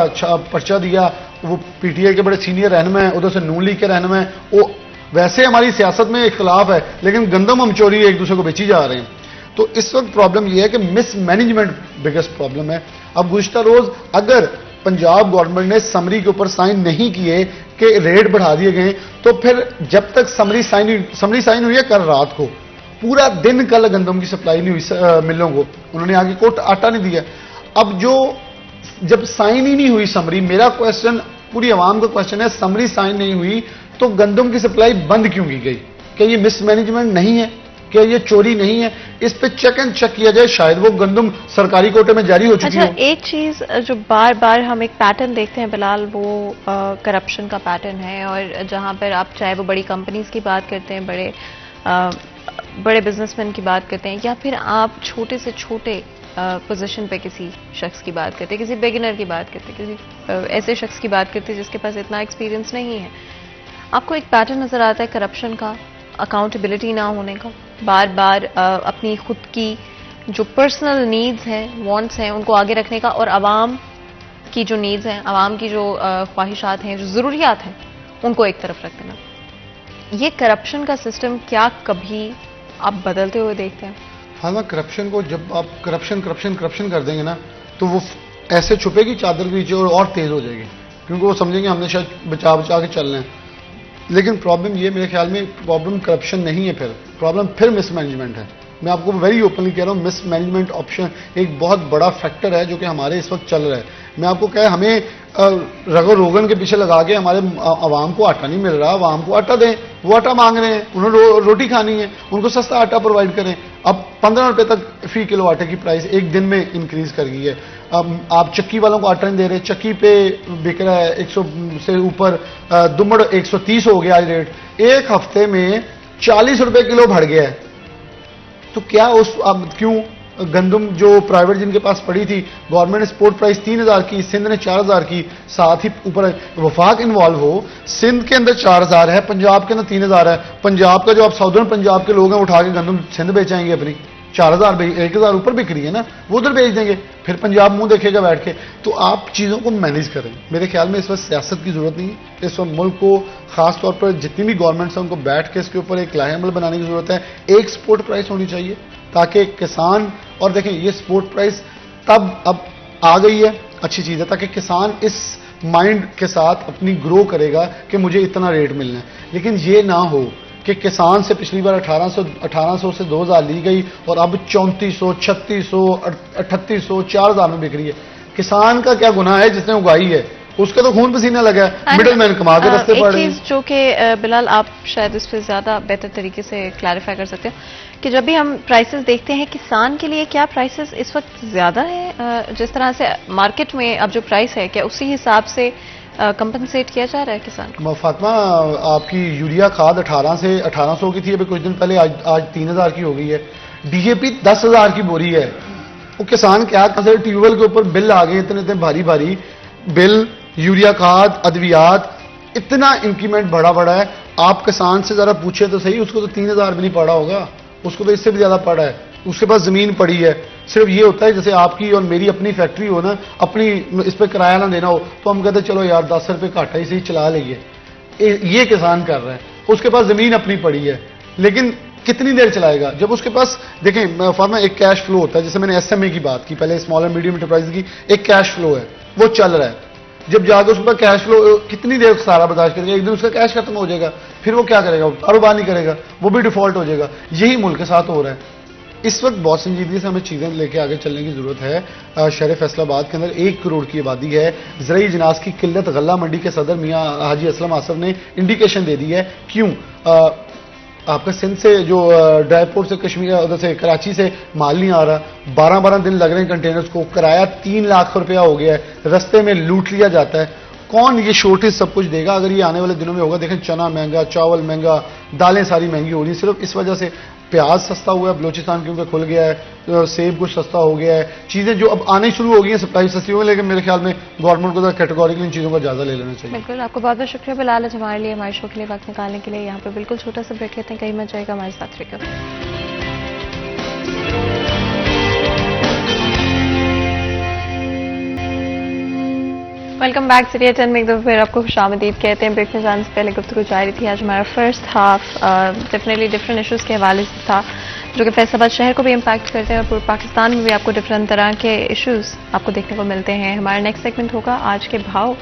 पर्चा दिया, वो पीटीआई के बड़े सीनियर रहनुमा है, उधर से नून लीग के रहनुमा है। वो वैसे हमारी सियासत में इख्तलाफ है, लेकिन गंदम हम चोरी एक दूसरे को बेची जा रहे हैं। तो इस वक्त प्रॉब्लम यह है कि मिसमैनेजमेंट बिगेस्ट प्रॉब्लम है। अब गुज़िश्ता रोज अगर पंजाब गवर्नमेंट ने समरी के ऊपर साइन नहीं किए कि रेट बढ़ा दिए गए, तो फिर जब तक समरी साइन हुई है कल रात को, पूरा दिन कल गंदम की सप्लाई नहीं हुई मिलों को, उन्होंने आगे कोट आटा नहीं दिया। अब जो जब साइन ही नहीं हुई समरी, मेरा क्वेश्चन, पूरी आवाम का क्वेश्चन है, समरी साइन नहीं हुई तो गंदम की सप्लाई बंद क्यों की गई? क्या ये मिसमैनेजमेंट नहीं है? क्या ये चोरी नहीं है? इस पे चेक एंड चेक किया जाए, शायद वो गंदम सरकारी कोटे में जारी हो चुकी अच्छा, हो। एक चीज जो बार बार हम एक पैटर्न देखते हैं बिलाल, वो करप्शन का पैटर्न है। और जहां पर आप चाहे वो बड़ी कंपनीज की बात करते हैं, बड़े बिजनेसमैन की बात करते हैं, या फिर आप छोटे से छोटे पोजीशन पे किसी शख्स की बात करते हैं, किसी बिगिनर की बात करते हैं, किसी ऐसे शख्स की बात करते हैं जिसके पास इतना एक्सपीरियंस नहीं है, आपको एक पैटर्न नजर आता है करप्शन का, अकाउंटेबिलिटी ना होने का, बार बार अपनी खुद की जो पर्सनल नीड्स हैं, वांट्स हैं, उनको आगे रखने का, और आवाम की जो नीड्स हैं, आवाम की जो ख्वाहिशात हैं, जो ज़रूरियात हैं, उनको एक तरफ रख देना। ये करप्शन का सिस्टम क्या कभी आप बदलते हुए देखते हैं? हाँ, करप्शन को जब आप करप्शन कर देंगे ना, तो वो ऐसे छुपेगी चादर के नीचे और तेज हो जाएगी, क्योंकि वो समझेंगे हमने शायद बचा के चल रहे हैं। लेकिन प्रॉब्लम ये, मेरे ख्याल में प्रॉब्लम करप्शन नहीं है, प्रॉब्लम फिर मिसमैनेजमेंट है। मैं आपको वेरी ओपनली कह रहा हूँ, मिसमैनेजमेंट ऑप्शन एक बहुत बड़ा फैक्टर है जो कि हमारे इस वक्त चल रहा है। मैं आपको कह, हमें रगो रोगन के पीछे लगा के हमारे आवाम को आटा नहीं मिल रहा, आवाम को आटा दें, वो आटा मांग रहे हैं, उन्होंने रोटी खानी है, उनको सस्ता आटा प्रोवाइड करें। अब 15 रुपए तक फी किलो आटे की प्राइस एक दिन में इंक्रीज कर गई है। अब आप चक्की वालों को आटा नहीं दे रहे, चक्की पे बिक रहा है 100 से ऊपर, दुमड़ 130 हो गया आज रेट, एक हफ्ते में 40 रुपए किलो बढ़ गया है। तो क्या अब क्यों गंदम जो प्राइवेट जिनके पास पड़ी थी, गवर्नमेंट ने स्पोर्ट प्राइस 3000 की, सिंध ने 4000 की, साथ ही ऊपर वफाक इन्वॉल्व हो, सिंध के अंदर 4000 है, पंजाब के अंदर 3000 है। पंजाब का जो आप साउदर्न पंजाब के लोग हैं उठा के गंदम सिंध बेचेंगे अपनी, 4000 1000 ऊपर बिक रही है ना, वो उधर बेच देंगे, फिर पंजाब मुंह देखेगा बैठ के। तो आप चीज़ों को मैनेज करें। मेरे ख्याल में इस वक्त सियासत की जरूरत नहीं है, इस वक्त मुल्क को खास तौर पर जितनी भी गवर्नमेंट्स हैं उनको बैठ के इसके ऊपर एक लाहेअमल बनाने की जरूरत है। एक सपोर्ट प्राइस होनी चाहिए ताकि किसान, और देखें ये सपोर्ट प्राइस तब अब आ गई है, अच्छी चीज़ है, ताकि किसान इस माइंड के साथ अपनी ग्रो करेगा कि मुझे इतना रेट मिलना है। लेकिन ये ना हो कि किसान से पिछली बार 1800 से 2000 ली गई और अब 3400, 3600, 3800, 4000 में बिक रही है। किसान का क्या गुनाह है जिसने उगाई है, उसका तो खून पसीना लगा है, मिडलमैन कमा के रास्ते पड़ रहे हैं। एक चीज जो कि बिलाल आप शायद इस पर ज्यादा बेहतर तरीके से क्लैरिफाई कर सकते हो कि जब भी हम प्राइसेस देखते हैं, किसान के लिए क्या प्राइसेस इस वक्त ज्यादा है? जिस तरह से मार्केट में अब जो प्राइस है, क्या उसी हिसाब से कंपनसेट किया जा रहा है किसान को? फातिमा, आपकी यूरिया खाद 18 से 1800 की थी, अभी कुछ दिन पहले आज 3000 की हो गई है। डीएपी 10,000 की बोरी है। वो किसान क्या कर, ट्यूबवेल के ऊपर बिल आ गए, इतने इतने भारी भारी बिल, यूरिया खाद, अद्वियात, इतना इंक्रीमेंट बड़ा है। आप किसान से जरा पूछे तो सही, उसको तो 3000 भी नहीं पड़ा होगा, उसको तो इससे भी ज्यादा पड़ा है। उसके पास जमीन पड़ी है। सिर्फ ये होता है जैसे आपकी और मेरी अपनी फैक्ट्री हो ना, अपनी इस पर किराया ना देना हो, तो हम कहते चलो यार 10 रुपये घाटा ही सही चला लेंगे। ये किसान कर रहा है, उसके पास जमीन अपनी पड़ी है, लेकिन कितनी देर चलाएगा? जब उसके पास, देखें फार्मा, एक कैश फ्लो होता है, जैसे मैंने एसएमए की बात की पहले, स्मॉल एंड मीडियम एंटरप्राइज की, एक कैश फ्लो है, वो चल रहा है। जब जाकर उसके पास कैश फ्लो, कितनी देर सारा बर्दाश्त करेगा? एक दिन उसका कैश खत्म हो जाएगा, फिर वो क्या करेगा? कारोबार नहीं करेगा, वो भी डिफॉल्ट हो जाएगा। यही मुल्क के साथ हो रहा है। इस वक्त बहुत संजीदगी से हमें चीज़ें लेके आगे चलने की जरूरत है। शहर फैसलाबाद के अंदर 1 करोड़ की आबादी है। ज़राई जिनास की किल्लत गल्ला मंडी के सदर मियाँ हाजी असलम आसफ ने इंडिकेशन दे दी है। क्यों? आपका सिंध से जो ड्राईपोर्ट से कश्मीर, उधर से कराची से माल नहीं आ रहा, 12-12 दिन लग रहे हैं कंटेनर्स को, किराया 3 लाख रुपया हो गया है, रस्ते में लूट लिया जाता है। कौन ये शॉर्टेज सब कुछ देगा अगर ये आने वाले दिनों में होगा? देखें, चना महंगा, चावल महंगा, दालें सारी महंगी हो रही हैं, सिर्फ इस वजह से। प्याज सस्ता हुआ है बलोचिस्तान क्योंकि खुल गया है, सेब कुछ सस्ता हो गया है, चीज़ें जो अब आनी शुरू हो गई हैं सप्लाई सस्ती हो गई। लेकिन मेरे ख्याल में गवर्नमेंट को कैटेगोरिकली इन चीज़ों का जायजा ले लेना चाहिए। बिल्कुल, आपको बहुत बहुत शुक्रिया बिलाल, आज हमारे लिए, हमारे शो के लिए वक्त निकालने के लिए। यहाँ पे बिल्कुल छोटा सा ब्रेक लेते हैं, कहीं मत जाएगा, हमारे साथ रहिएगा। वेलकम बैक सीरिया 10 में एक दफ़ा फिर आपको खुशामदीद कहते हैं। ब्रेक में जाने से पहले गुफ्तगू जारी थी। आज हमारा first half definitely different issues के हवाले से था। जो कि फैसलाबाद शहर को भी इम्पैक्ट करते हैं और पूरे पाकिस्तान में भी आपको डिफरेंट तरह के इश्यूज आपको देखने को मिलते हैं। हमारा नेक्स्ट सेगमेंट होगा आज के भाव।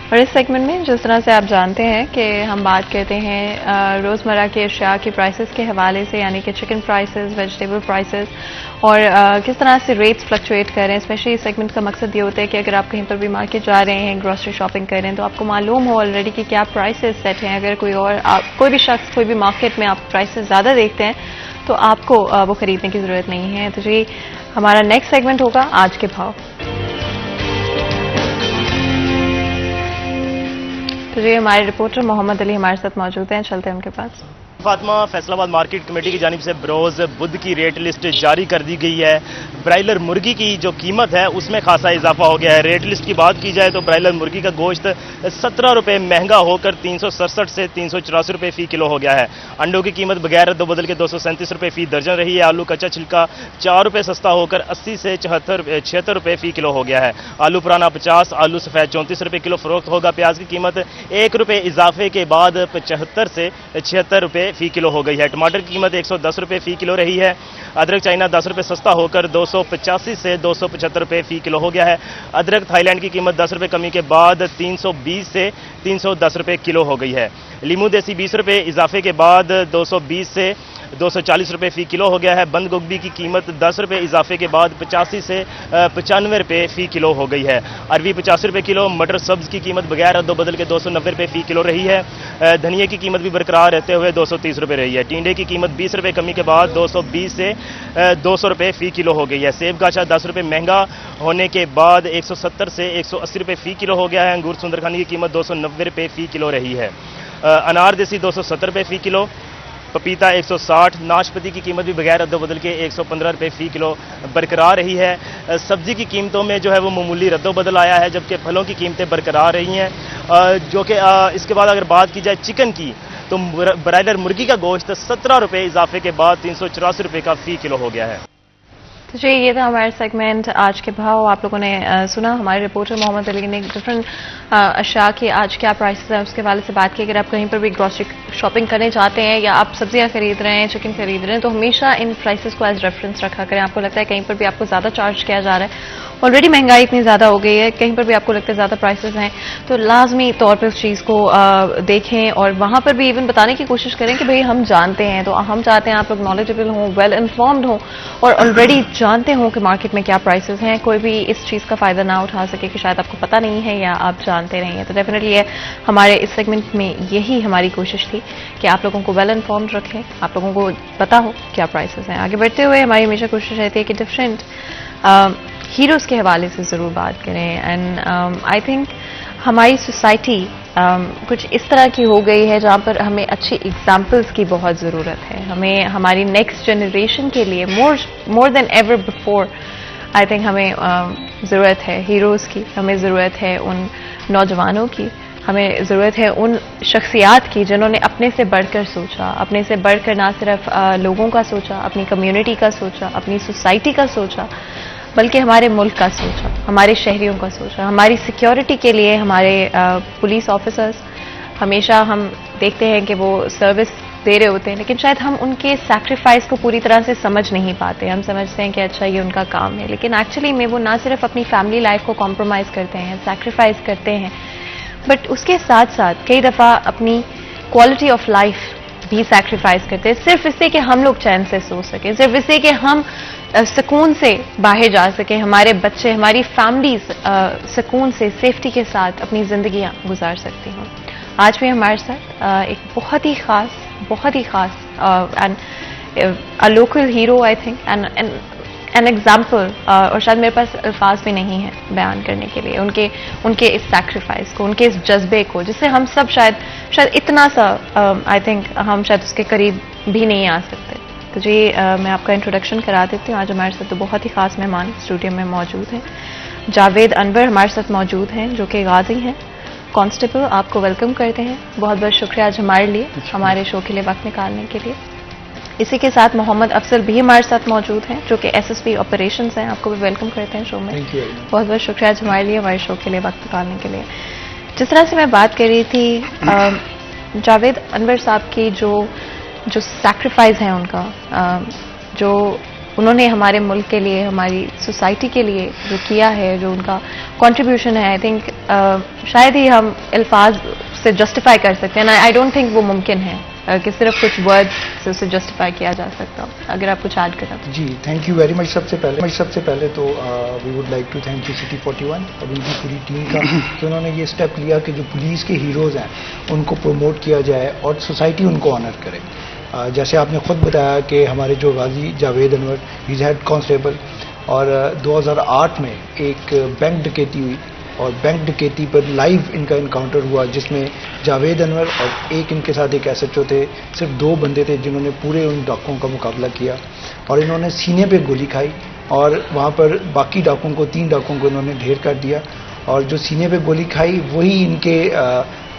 और इस सेगमेंट में जिस तरह से आप जानते हैं कि हम बात करते हैं रोज़मर्रा के अशिया की प्राइसेस के हवाले से, यानी कि चिकन प्राइसेस, वेजिटेबल प्राइसेस और किस तरह से रेट्स फ्लक्चुएट कर रहे हैं। स्पेशली इस सेगमेंट का मकसद ये होता है कि अगर आप कहीं पर भी मार्केट जा रहे हैं, ग्रॉसरी शॉपिंग कर रहे हैं, तो आपको मालूम हो ऑलरेडी कि क्या प्राइसेस सेट हैं। अगर कोई भी शख्स कोई भी मार्केट में आप प्राइसेस ज़्यादा देखते हैं तो आपको वो खरीदने की ज़रूरत नहीं है। तो जी हमारा नेक्स्ट सेगमेंट होगा आज के भाव। तो जी हमारे रिपोर्टर मोहम्मद अली हमारे साथ मौजूद हैं, चलते हैं उनके पास। फातिमा, फैसलाबाद मार्केट कमेटी की जानिब से बरोज़ बुध की रेट लिस्ट जारी कर दी गई है। ब्रायलर मुर्गी की जो कीमत है उसमें खासा इजाफा हो गया है। रेट लिस्ट की बात की जाए तो ब्रायलर मुर्गी का गोश्त 17 रुपये महंगा होकर 367 से 384 रुपये फी किलो हो गया है। अंडों की कीमत बगैर रद्दोबदल के 237 रुपये फी दर्जन रही है। आलू कच्चा छिलका 4 रुपये सस्ता होकर 80 से 76 रुपये फी किलो हो गया है। आलू पुराना 50, आलू सफ़ेद 34 रुपये किलो फरोख्त होगा। प्याज की कीमत 1 रुपये इजाफे के बाद 75 से 76 रुपये फी किलो हो गई है। टमाटर की कीमत 110 रुपये फी किलो रही है। अदरक चाइना 10 रुपये सस्ता होकर 285 से 275 रुपये फी किलो हो गया है। अदरक थाईलैंड की कीमत 10 रुपये कमी के बाद 320 से 310 रुपये किलो हो गई है। लीमू देसी 20 रुपये इजाफे के बाद 220 से 240 रुपये फी किलो हो गया है। बंद गोभी की कीमत 10 रुपये इजाफे के बाद 85 से 95 रुपये फी किलो हो गई है। अरबी 85 रुपये किलो। मटर सब्ज की कीमत बगैर अदोबदल के 290 रुपये फी किलो रही है। धनिया की कीमत भी बरकरार रहते हुए 230 रुपये रही है। टिंडे की कीमत 20 रुपये कमी के बाद 220 से 200 रुपये फी किलो हो गई है। सेब गाछा 10 रुपये महंगा होने के बाद 170 से 180 रुपये फी किलो हो गया है। अंगूर सुंदरखानी की कीमत 290 रुपये फी किलो रही है। अनार देसी 270 रुपये फी किलो। पपीता 160। नाशपाती की कीमत भी बगैर रद्दोबदल के 115 रुपये फी किलो बरकरार रही है। सब्जी की कीमतों में जो है वो मामूली रद्दोबदल आया है, जबकि फलों की कीमतें बरकरार रही हैं। जो कि इसके बाद अगर बात की जाए चिकन की तो ब्रायलर मुर्गी का गोश्त 17 रुपये इजाफे के बाद 384 रुपये का फी किलो हो गया है। तो जी ये था हमारा सेगमेंट आज के भाव। आप लोगों ने सुना हमारे रिपोर्टर मोहम्मद अली ने डिफरेंट अशिया की आज क्या प्राइसेस हैं उसके वाले से बात की। अगर आप कहीं पर भी ग्रॉसरी शॉपिंग करने जाते हैं या आप सब्जियां खरीद रहे हैं, चिकन खरीद रहे हैं, तो हमेशा इन प्राइसेस को एज रेफरेंस रखा करें। आपको लगता है कहीं पर भी आपको ज़्यादा चार्ज किया जा रहा है, ऑलरेडी महंगाई इतनी ज़्यादा हो गई है, कहीं पर भी आपको लगता है ज़्यादा प्राइसेस हैं, तो लाजमी तौर पर उस चीज़ को देखें और वहाँ पर भी इवन बताने की कोशिश करें कि भाई हम जानते हैं, तो हम चाहते हैं आप लोग नॉलेजेबल हों, वेल इन्फॉर्म्ड हों और ऑलरेडी जानते हों कि मार्केट में क्या प्राइसेस हैं। कोई भी इस चीज़ का फ़ायदा ना उठा सके कि शायद आपको पता नहीं है या आप जानते नहीं हैं। तो डेफिनेटली है हमारे इस सेगमेंट में यही हमारी कोशिश थी कि आप लोगों को वेल इन्फॉर्म्ड रखें, आप लोगों को पता हो क्या प्राइसेस हैं। आगे बढ़ते हुए हमारी हमेशा कोशिश रहती है कि डिफरेंट हीरोज़ के हवाले से ज़रूर बात करें। एंड आई थिंक हमारी सोसाइटी कुछ इस तरह की हो गई है जहाँ पर हमें अच्छी एग्जाम्पल्स की बहुत ज़रूरत है। हमें हमारी नेक्स्ट जनरेशन के लिए more than ever before I think हमें ज़रूरत है हीरोज़ की, हमें ज़रूरत है उन नौजवानों की, हमें ज़रूरत है उन शख्सियात की जिन्होंने अपने से बढ़कर सोचा, अपने से बढ़कर ना सिर्फ लोगों का सोचा, अपनी कम्युनिटी का सोचा, अपनी सोसाइटी का सोचा, बल्कि हमारे मुल्क का सोचा, हमारे शहरियों का सोचा। हमारी सिक्योरिटी के लिए हमारे पुलिस ऑफिसर्स हमेशा हम देखते हैं कि वो सर्विस दे रहे होते हैं, लेकिन शायद हम उनके सैक्रिफाइस को पूरी तरह से समझ नहीं पाते। हम समझते हैं कि अच्छा ये उनका काम है, लेकिन एक्चुअली में वो ना सिर्फ अपनी फैमिली लाइफ को कॉम्प्रोमाइज़ करते हैं, सैक्रिफाइस करते हैं, बट उसके साथ साथ कई दफ़ा अपनी क्वालिटी ऑफ लाइफ भी सैक्रिफाइस करते हैं, सिर्फ इससे कि हम लोग चैन से सो सकें, सिर्फ इससे कि हम सुकून से बाहर जा सकें, हमारे बच्चे, हमारी फैमिलीज सुकून से, सेफ्टी के साथ अपनी ज़िंदगियां गुजार सकती हों। आज भी हमारे साथ एक बहुत ही खास and a local hero I think an example, और शायद मेरे पास अल्फाज भी नहीं है बयान करने के लिए उनके इस सैक्रिफाइस को, उनके इस जज्बे को, जिससे हम सब शायद इतना सा आई थिंक हम शायद उसके करीब भी नहीं आ सकते। तो जी मैं आपका इंट्रोडक्शन करा देती हूँ। आज हमारे साथ तो बहुत ही खास मेहमान स्टूडियो में मौजूद हैं। जावेद अनवर हमारे साथ मौजूद हैं जो कि गाजी हैं, कांस्टेबल। आपको वेलकम करते हैं, बहुत बहुत शुक्रिया आज हमारे लिए, हमारे शो के लिए वक्त निकालने के लिए। इसी के साथ मोहम्मद अफजल भी हमारे साथ मौजूद हैं जो कि एसएसपी ऑपरेशंस हैं। आपको भी वेलकम करते हैं शो में। बहुत बहुत शुक्रिया आज हमारे लिए, हमारे शो के लिए वक्त निकालने के लिए। जिस तरह से मैं बात कर रही थी जावेद अनवर साहब की जो सैक्रिफाइस है उनका, जो उन्होंने हमारे मुल्क के लिए, हमारी सोसाइटी के लिए जो किया है, जो उनका कंट्रीब्यूशन है, आई थिंक शायद ही हम अल्फाज से जस्टिफाई कर सकते हैं। आई डोंट थिंक वो मुमकिन है कि सिर्फ कुछ वर्ड से उसे जस्टिफाई किया जा सकता। अगर आप कुछ ऐड करना तो। जी, थैंक यू वेरी मच। सबसे पहले तो we would like to thank you City 41 और उनकी पूरी टीम का कि उन्होंने ये स्टेप लिया कि जो पुलिस के हीरोज़ हैं उनको प्रमोट किया जाए और सोसाइटी उनको ऑनर करे। जैसे आपने खुद बताया कि हमारे जो Ghazi Javed Anwar, is head constable, और 2008 में एक बैंक डकैती हुई और बैंक डकैती पर लाइव इनका इनकाउंटर हुआ, जिसमें जावेद अनवर और एक इनके साथ एक एसएचओ थे। सिर्फ 2 बंदे थे जिन्होंने पूरे उन डाकुओं का मुकाबला किया और इन्होंने सीने पे गोली खाई और वहाँ पर बाकी डाकुओं को, 3 डाकुओं को इन्होंने ढेर कर दिया और जो सीने पे गोली खाई वही इनके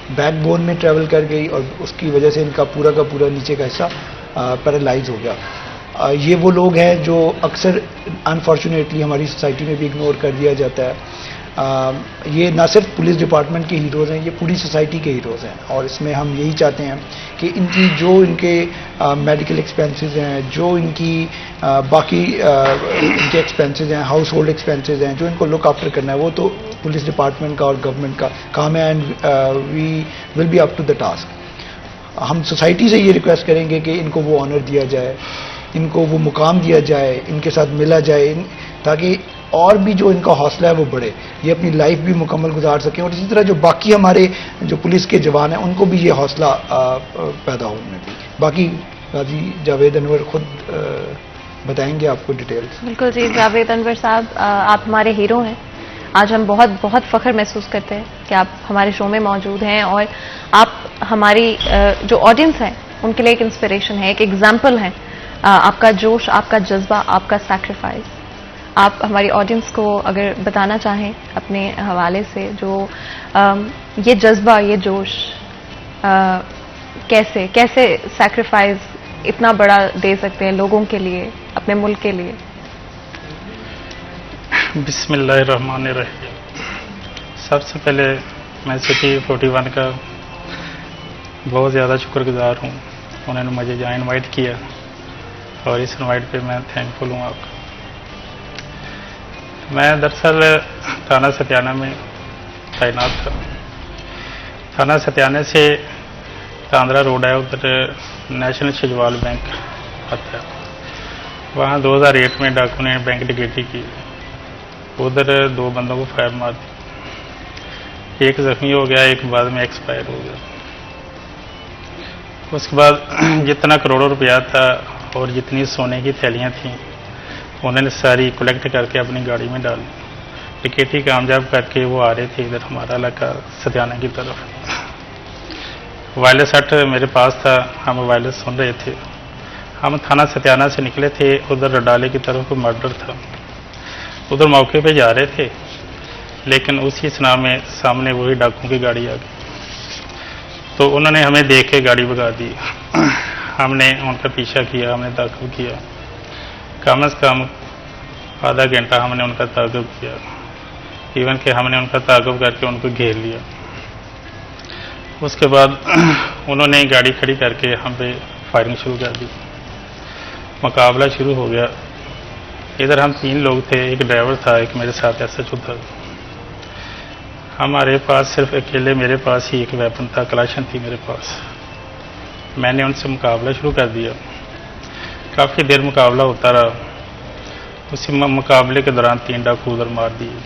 बैकबोन में ट्रैवल कर गई और उसकी वजह से इनका पूरा का पूरा नीचे का हिस्सा पैरालाइज हो गया। ये वो लोग हैं जो अक्सर अनफॉर्चुनेटली हमारी सोसाइटी में भी इग्नोर कर दिया जाता है। ये ना सिर्फ पुलिस डिपार्टमेंट के हीरोज़ हैं, ये पूरी सोसाइटी के हीरोज़ हैं और इसमें हम यही चाहते हैं कि इनकी जो इनके मेडिकल एक्सपेंसेस हैं, जो इनकी बाकी इनके एक्सपेंसेस हैं, हाउस होल्ड एक्सपेंसेस हैं, जो इनको लुक आफ्टर करना है, वो तो पुलिस डिपार्टमेंट का और गवर्नमेंट का काम है and we will be up to the task. हम सोसाइटी से ये रिक्वेस्ट करेंगे कि इनको वो ऑनर दिया जाए, इनको वो मुकाम दिया जाए, इनके साथ मिला जाए, ताकि और भी जो इनका हौसला है वो बढ़े, ये अपनी लाइफ भी मुकम्मल गुजार सकें और इसी तरह जो बाकी हमारे जो पुलिस के जवान हैं उनको भी ये हौसला पैदा हो उनमें भी। बाकी गाजी जावेद अनवर खुद बताएंगे आपको डिटेल्स। बिल्कुल जी, जावेद अनवर साहब, आप हमारे हीरो हैं। आज हम बहुत बहुत फख्र महसूस करते हैं कि आप हमारे शो में मौजूद हैं और आप हमारी जो ऑडियंस है उनके लिए एक इंस्पिरेशन है, एक एग्जाम्पल है। आपका जोश, आपका जज्बा, आपका सैक्रिफाइस, आप हमारी ऑडियंस को अगर बताना चाहें अपने हवाले से, जो ये जज्बा, ये जोश कैसे सैक्रिफाइस इतना बड़ा दे सकते हैं लोगों के लिए, अपने मुल्क के लिए। बिस्मिल्लाहिर्रहमानिर्रहीम। सबसे पहले मैं सिटी 41 का बहुत ज़्यादा शुक्रगुजार हूँ, उन्होंने मुझे यहाँ इनवाइट किया और इस इनवाइट पे मैं थैंकफुल हूँ आपका। मैं दरअसल थाना सत्याना में तैनात था। थाना सत्याना से तांद्रा रोड है, उधर नेशनल शिजवाल बैंक आता है। वहाँ 2008 में डाकू ने बैंक डकैती की, उधर 2 बंदों को फायर मार दी, एक जख्मी हो गया, एक बाद में एक्सपायर हो गया। उसके बाद जितना करोड़ों रुपया था और जितनी सोने की थैलियाँ थीं उन्होंने सारी कलेक्ट करके अपनी गाड़ी में डाली। डकैती कामयाब करके वो आ रहे थे इधर हमारा इलाका सत्याना की तरफ। वायरलेस हट मेरे पास था, हम वायरलेस सुन रहे थे। हम थाना सत्याना से निकले थे, उधर रडाले की तरफ मर्डर था, उधर मौके पे जा रहे थे, लेकिन उसी सना में सामने वही डाकुओं की गाड़ी आ गई, तो उन्होंने हमें देख के गाड़ी भगा दी। हमने उनका पीछा किया, हमने ताक़ुब किया, कम से कम आधा घंटा हमने उनका ताक़ुब किया, इवन कि हमने उनका ताक़ुब करके उनको घेर लिया। उसके बाद उन्होंने गाड़ी खड़ी करके हम पे फायरिंग शुरू कर दी, मुकाबला शुरू हो गया। इधर हम 3 लोग थे, एक ड्राइवर था, एक मेरे साथ एसएचओ था। हमारे पास सिर्फ अकेले मेरे पास ही एक वेपन था, कलाशन थी मेरे पास। मैंने उनसे मुकाबला शुरू कर दिया, काफ़ी देर मुकाबला होता रहा। उसी मुकाबले के दौरान 3 डाकू उधर मार दिए,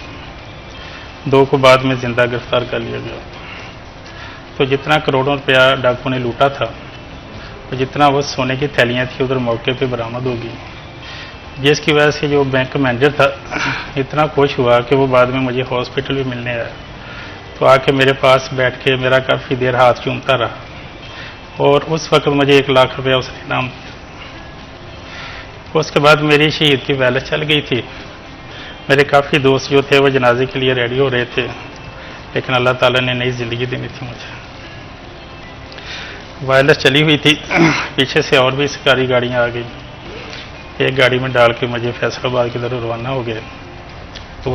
2 को बाद में जिंदा गिरफ्तार कर लिया गया। तो जितना करोड़ों रुपया डाकू ने लूटा था और जितना वो सोने की थैलियाँ थी उधर मौके पे बरामद होगी, जिसकी वजह से जो बैंक मैनेजर था इतना खुश हुआ कि वो बाद में मुझे हॉस्पिटल भी मिलने आया। तो आके मेरे पास बैठ के मेरा काफ़ी देर हाथ चूमता रहा और उस वक्त मुझे 1 लाख रुपया उसने इनाम दिया। उसके बाद मेरी शहीद की वैलस चल गई थी। मेरे काफ़ी दोस्त जो थे वो जनाजे के लिए रेडी हो रहे थे, लेकिन अल्लाह ताला ने नई ज़िंदगी देनी थी मुझे। वायरलेस चली हुई थी, पीछे से और भी सरकारी गाड़ियाँ आ गई, एक गाड़ी में डाल के मुझे फैसलाबाद की तरफ रवाना हो गए। तो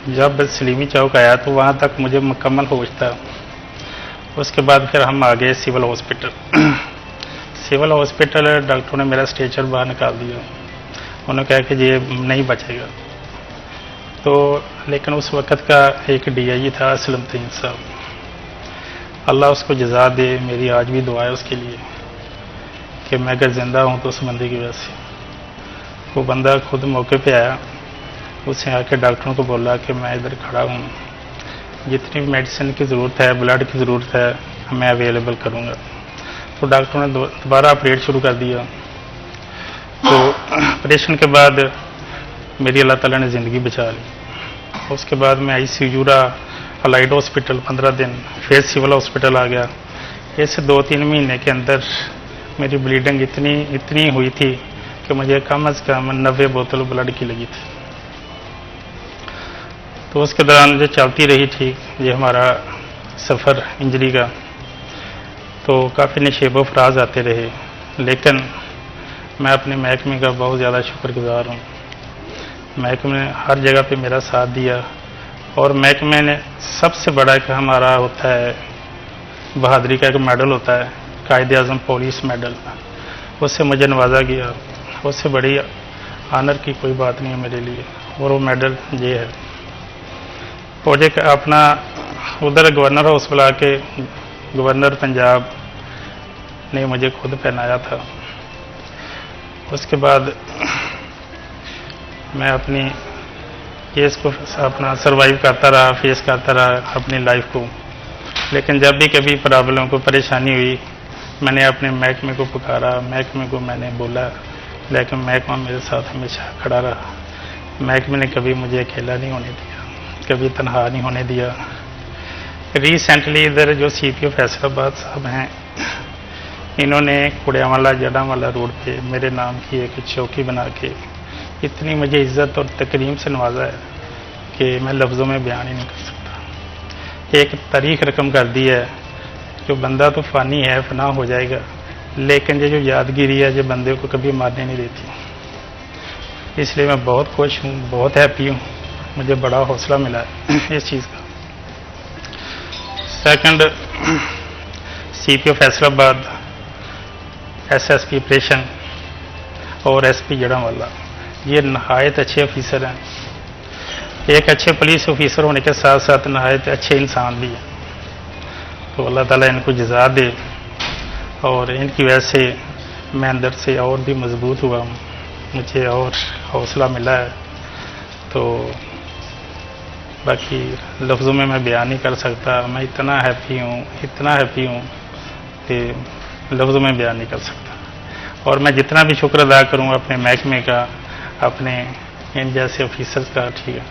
जब सलीमी चौक आया तो वहाँ तक मुझे मुकम्मल होश था उसके बाद फिर हम आ गए सिविल हॉस्पिटल। सिविल हॉस्पिटल डॉक्टरों ने मेरा स्ट्रेचर बाहर निकाल दिया। उन्होंने कहा कि ये नहीं बचेगा। तो लेकिन उस वक़्त का एक DIG था असलम तरीन साहब, अल्लाह उसको जज़ा दे, मेरी आज भी दुआ है उसके लिए कि मैं अगर ज़िंदा हूँ तो उस बंदे की वजह से। वो बंदा खुद मौके पे आया, उसने आके डॉक्टरों को बोला कि मैं इधर खड़ा हूँ, जितनी भी मेडिसिन की ज़रूरत है, ब्लड की ज़रूरत है, मैं अवेलेबल करूँगा। तो डॉक्टरों ने दोबारा ऑपरेट शुरू कर दिया। तो ऑपरेशन के बाद मेरी अल्लाह ताला ने ज़िंदगी बचा ली। उसके बाद मैं ICU अलाइड हॉस्पिटल 15 दिन, फिर सिविल हॉस्पिटल आ गया। ऐसे 2-3 महीने के अंदर मेरी ब्लीडिंग इतनी हुई थी कि मुझे कम से कम 90 बोतल ब्लड की लगी थी। तो उसके दौरान जो चलती रही ठीक ये हमारा सफ़र इंजरी का, तो काफ़ी नशेबो फराज आते रहे, लेकिन मैं अपने महकमे का बहुत ज़्यादा शुक्रगुजार हूँ। महकमे ने हर जगह पे मेरा साथ दिया, और महकमे ने सबसे बड़ा एक हमारा होता है बहादुरी का एक मेडल होता है, कायदे-आज़म पुलिस मेडल, उससे मुझे नवाजा गया। उससे बड़ी आनर की कोई बात नहीं है मेरे लिए, और वो मेडल ये है। प्रोजेक्ट अपना उधर गवर्नर हाउस बुला के गवर्नर पंजाब ने मुझे खुद पहनाया था। उसके बाद मैं अपनी केस को अपना सरवाइव करता रहा, फेस करता रहा अपनी लाइफ को। लेकिन जब भी कभी प्रॉब्लम को परेशानी हुई, मैंने अपने महकमे को पुकारा, महकमे को मैंने बोला, लेकिन महकमा मेरे साथ हमेशा खड़ा रहा। महकमे ने कभी मुझे अकेला नहीं होने दिया, कभी तनहा नहीं होने दिया। रिसेंटली इधर जो CPO फैसलाबाद साहब हैं, इन्होंने कुड़ियावाला जड़ावाला रोड पे मेरे नाम की एक चौकी बना के इतनी मुझे इज्जत और तकरीम से नवाजा है कि मैं लफ्ज़ों में बयान ही नहीं कर सकता। एक तारीख रकम कर दी है, जो बंदा तो फ़ानी है, फना हो जाएगा, लेकिन ये जो यादगिरी है जो बंदे को कभी मारने नहीं देती। इसलिए मैं बहुत खुश हूँ, बहुत हैप्पी हूँ, मुझे बड़ा हौसला मिला है इस चीज़ का। Second, CPO Faisalabad, SSP operation और SP जड़ावाला, ये नहायत अच्छे ऑफिसर हैं। एक अच्छे पुलिस ऑफिसर होने के साथ साथ नहायत अच्छे इंसान भी हैं। तो अल्लाह ताला इनको जज़ा दे, और इनकी वजह से मैं अंदर से और भी मजबूत हुआ हूँ, मुझे और हौसला मिला है। तो बाकी लफ्ज़ों में मैं बयान नहीं कर सकता। मैं इतना हैप्पी हूँ कि लफ्ज़ों में बयान नहीं कर सकता। और मैं जितना भी शुक्र अदा करूँ अपने महकमे का, अपने इन जैसे ऑफिसर्स का, ठीक है,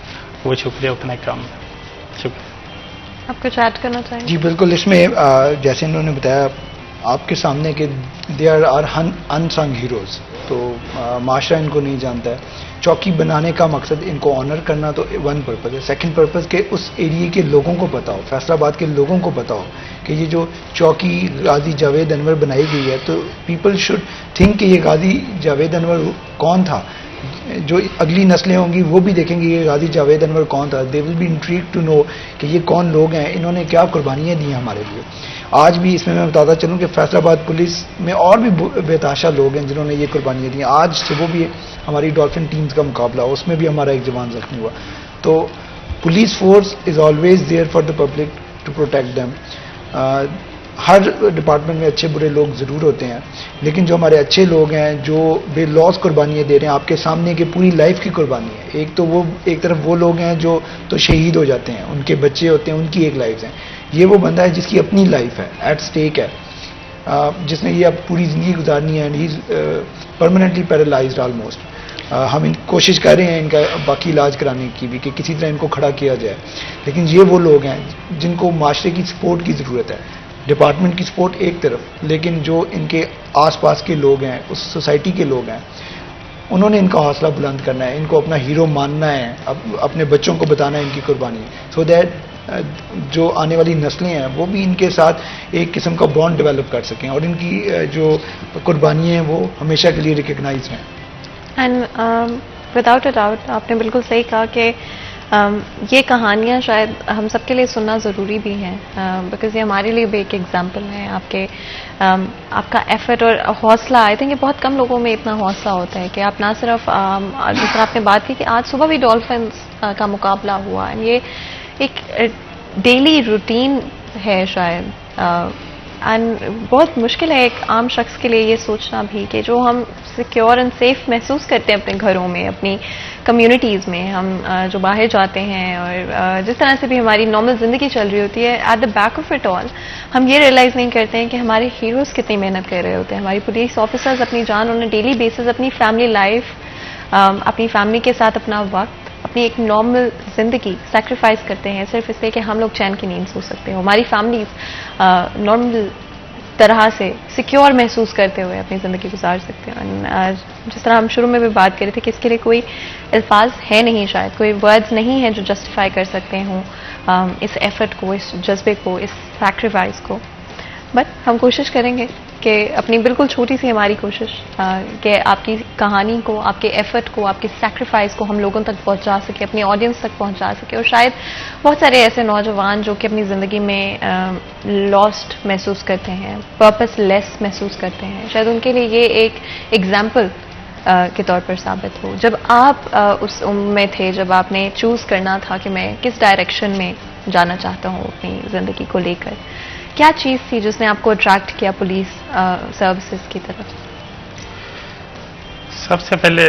वो शुक्रिया उतना कम है। शुक्रिया। आप कुछ ऐड करना चाहेंगे? जी बिल्कुल। इसमें जैसे इन्होंने बताया आपके सामने कि दे आर अनसंग हीरोज़, तो माशरा इनको नहीं जानता है। चौकी बनाने का मकसद इनको ऑनर करना तो वन पर्पज़ है। सेकंड पर्पज़ के उस एरिया के लोगों को पता हो, फैसलाबाद के लोगों को पता हो कि ये जो चौकी गाजी जावेद अनवर बनाई गई है, तो पीपल शुड थिंक कि ये गाजी जावेद अनवर कौन था। जो अगली नस्लें होंगी वो भी देखेंगे ये गाजी जावेद अनवर कौन था। They will be intrigued to know कि ये कौन लोग हैं, इन्होंने क्या कुर्बानियाँ दी हैं हमारे लिए। आज भी इसमें मैं बताता चलूँ कि फैसलाबाद पुलिस में और भी बेताशा लोग हैं जिन्होंने ये कुर्बानियाँ दी। आज सुबह भी हमारी डॉल्फिन टीम्स का मुकाबला, उसमें भी हमारा एक जवान जख्मी हुआ। तो police force is always there for the public to protect them. हर डिपार्टमेंट में अच्छे बुरे लोग ज़रूर होते हैं, लेकिन जो हमारे अच्छे लोग हैं जो बेलौस कुर्बानियाँ दे रहे हैं, आपके सामने की पूरी लाइफ की कुर्बानी है। एक तरफ वो लोग हैं जो तो शहीद हो जाते हैं, उनके बच्चे होते हैं, उनकी एक लाइफ है। ये वो बंदा है जिसकी अपनी लाइफ है, एट स्टेक है, जिसने ये अब पूरी ज़िंदगी गुजारनी है, and he is permanently paralysed almost. हम कोशिश कर रहे हैं इनका बाकी इलाज कराने की भी कि किसी तरह इनको खड़ा किया जाए, लेकिन ये वो लोग हैं जिनको माशरे की सपोर्ट की ज़रूरत है। डिपार्टमेंट की सपोर्ट एक तरफ, लेकिन जो इनके आसपास के लोग हैं, उस सोसाइटी के लोग हैं, उन्होंने इनका हौसला बुलंद करना है, इनको अपना हीरो मानना है, अपने बच्चों को बताना है इनकी कुर्बानी, सो दैट जो आने वाली नस्लें हैं वो भी इनके साथ एक किस्म का बॉन्ड डेवलप कर सकें और इनकी जो कुर्बानियाँ हैं वो हमेशा के लिए रिकग्नाइज हैं। एंड विदाउट अ डाउट आपने बिल्कुल सही कहा कि ये कहानियाँ शायद हम सबके लिए सुनना ज़रूरी भी हैं, बिकॉज़ ये हमारे लिए भी एक एग्जाम्पल है आपके आपका एफर्ट और हौसला। आई थिंक ये बहुत कम लोगों में इतना हौसला होता है कि आप ना सिर्फ जिस तरह आपने बात की कि आज सुबह भी डॉल्फिन्स का मुकाबला हुआ, ये एक डेली रूटीन है शायद, एंड बहुत मुश्किल है एक आम शख्स के लिए ये सोचना भी कि जो हम सिक्योर एंड सेफ महसूस करते हैं अपने घरों में, अपनी कम्युनिटीज़ में, हम जो बाहर जाते हैं और जिस तरह से भी हमारी नॉर्मल ज़िंदगी चल रही होती है, at the back of it all हम ये रियलाइज़ नहीं करते हैं कि हमारे हीरोज़ कितनी मेहनत कर रहे होते हैं। हमारी पुलिस ऑफिसर्स अपनी जान ऑन अ डेली बेसिस अपनी फैमिली लाइफ, अपनी फैमिली के साथ अपना वक्त, अपनी एक नॉर्मल ज़िंदगी सेक्रीफाइस करते हैं सिर्फ इसलिए कि हम लोग चैन की नींद सो सकते हो, हमारी फैमिलीज नॉर्मल तरह से सिक्योर महसूस करते हुए अपनी ज़िंदगी गुजार सकते हैं। जिस तरह हम शुरू में भी बात कर रहे थे कि इसके लिए कोई अल्फाज है नहीं, शायद कोई वर्ड्स नहीं है जो जस्टिफाई कर सकते हों इस एफर्ट को, इस जज्बे को, इस सैक्रिफाइस को। बट हम कोशिश करेंगे कि अपनी बिल्कुल छोटी सी हमारी कोशिश कि आपकी कहानी को, आपके एफर्ट को, आपके सैक्रिफाइस को हम लोगों तक पहुंचा सके, अपनी ऑडियंस तक पहुंचा सके। और शायद बहुत सारे ऐसे नौजवान जो कि अपनी ज़िंदगी में लॉस्ट महसूस करते हैं, पर्पसलेस महसूस करते हैं, शायद उनके लिए ये एक एग्जाम्पल के तौर पर साबित हो। जब आप उस उम्र में थे, जब आपने चूज़ करना था कि मैं किस डायरेक्शन में जाना चाहता हूँ अपनी ज़िंदगी को लेकर, क्या चीज़ थी जिसने आपको अट्रैक्ट किया पुलिस सर्विसेज की तरफ? सबसे पहले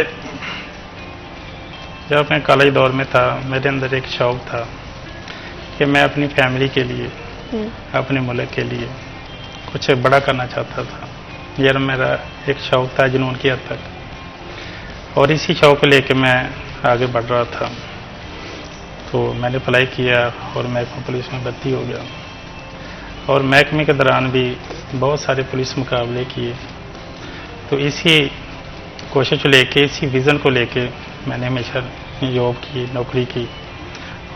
जब मैं कॉलेज दौर में था, मेरे अंदर एक शौक़ था कि मैं अपनी फैमिली के लिए, अपने मुल्क के लिए कुछ बड़ा करना चाहता था। यह मेरा एक शौक़ था जुनून की हद तक, और इसी शौक़ को लेकर मैं आगे बढ़ रहा था। तो मैंने अप्लाई किया और महकमा पुलिस में भर्ती हो गया, और महकमे के दौरान भी बहुत सारे पुलिस मुकाबले किए। तो इसी कोशिश को लेके, इसी विज़न को लेके मैंने हमेशा जॉब की, नौकरी की,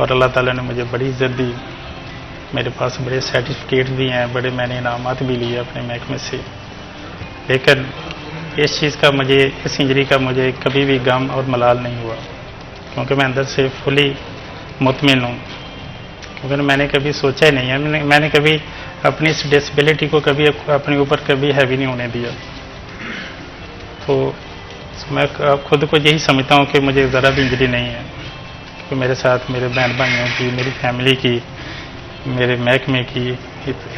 और अल्लाह ताला ने मुझे बड़ी इज़्ज़त दी। मेरे पास बड़े सर्टिफिकेट भी हैं, बड़े मैंने इनामात भी लिए अपने महकमे से। लेकिन इस चीज़ का मुझे, इस इंजरी का मुझे कभी भी गम और मलाल नहीं हुआ, क्योंकि मैं अंदर से फुली मुतमिन हूँ। क्योंकि मैंने कभी सोचा ही नहीं है, मैंने कभी अपनी इस डिसेबिलिटी को कभी अपने ऊपर कभी हैवी नहीं होने दिया। तो मैं खुद को यही समझता हूँ कि मुझे ज़रा भी इंजरी नहीं है, क्योंकि मेरे साथ मेरे बहन भाइयों की, मेरी फैमिली की, मेरे महकमे की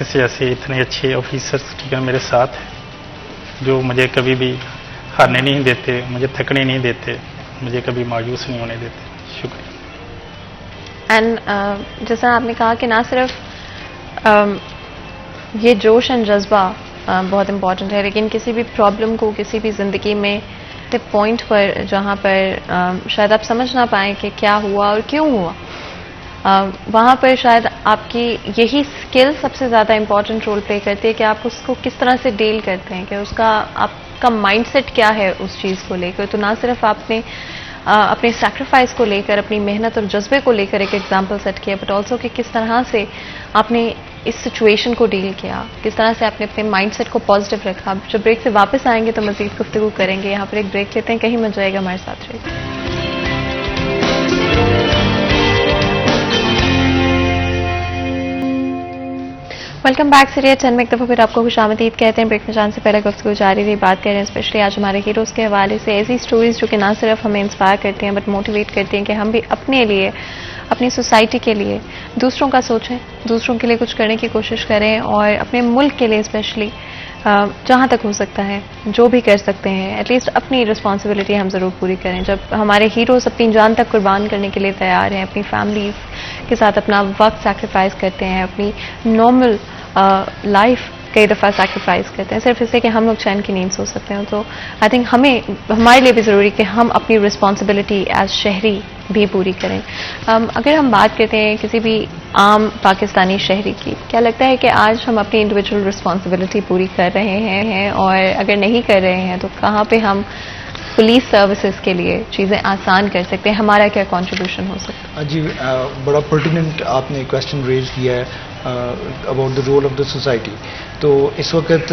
ऐसे ऐसे इतने अच्छे ऑफिसर्स ठीक है मेरे साथ हैं, जो मुझे कभी भी हारने नहीं देते, मुझे थकने नहीं देते, मुझे कभी मायूस नहीं होने देते। शुक्रिया। एंड जैसा आपने कहा कि ना सिर्फ ये जोश एंड जज्बा बहुत इम्पॉर्टेंट है, लेकिन किसी भी प्रॉब्लम को, किसी भी ज़िंदगी में पॉइंट पर जहाँ पर शायद आप समझ ना पाएँ कि क्या हुआ और क्यों हुआ, वहाँ पर शायद आपकी यही स्किल सबसे ज़्यादा इम्पॉर्टेंट रोल प्ले करती है कि आप उसको किस तरह से डील करते हैं, कि उसका आपका माइंडसेट क्या है उस चीज़ को लेकर। तो ना सिर्फ आपने अपने सैक्रिफाइस को लेकर, अपनी मेहनत और जज्बे को लेकर एक एग्जाम्पल सेट किया, बट ऑल्सो कि किस तरह से आपने इस सिचुएशन को डील किया, किस तरह से आपने अपने माइंडसेट को पॉजिटिव रखा। जब ब्रेक से वापस आएंगे तो मज़ीद गुफ्तगू करेंगे। यहाँ पर एक ब्रेक लेते हैं, कहीं मत जाएगा, हमारे साथ रहिए। वेलकम बैक सीरिया चंद में एक दफ़ा फिर आपको खुशामदीद कहते हैं। ब्रेक में जाने से पहले गुफ्तगू जारी रही, बात कर रहे हैं स्पेशली आज हमारे हीरोज़ के हवाले से, ऐसी स्टोरीज़ जो कि ना सिर्फ हमें इंस्पायर करती हैं बट मोटिवेट करती हैं कि हम भी अपने लिए, अपनी सोसाइटी के लिए, दूसरों का सोचें, दूसरों के लिए कुछ करने की कोशिश करें, और अपने मुल्क के लिए स्पेशली जहाँ तक हो सकता है जो भी कर सकते हैं, एटलीस्ट अपनी रिस्पॉन्सिबिलिटी हम ज़रूर पूरी करें। जब हमारे हीरोज़ अपनी जान तक कुर्बान करने के लिए तैयार हैं, अपनी फैमिलीज़ के साथ अपना वक्त सैक्रिफाइस करते हैं, अपनी नॉर्मल लाइफ कई दफ़ा सैक्रिफाइस करते हैं सिर्फ इससे कि हम लोग चैन की नींद सो सकते हैं, तो आई थिंक हमारे लिए भी ज़रूरी कि हम अपनी रिस्पॉन्सिबिलिटी एज शहरी भी पूरी करें। अगर हम बात करते हैं किसी भी आम पाकिस्तानी शहरी की, क्या लगता है कि आज हम अपनी इंडिविजुअल रिस्पॉन्सिबिलिटी पूरी कर रहे हैं, और अगर नहीं कर रहे हैं तो कहाँ पे हम पुलिस सर्विसेज के लिए चीज़ें आसान कर सकते हैं, हमारा क्या कंट्रीब्यूशन हो सकता है? जी, बड़ा पर्टिनेंट आपने क्वेश्चन रेज किया है about the role of the society. तो इस वक्त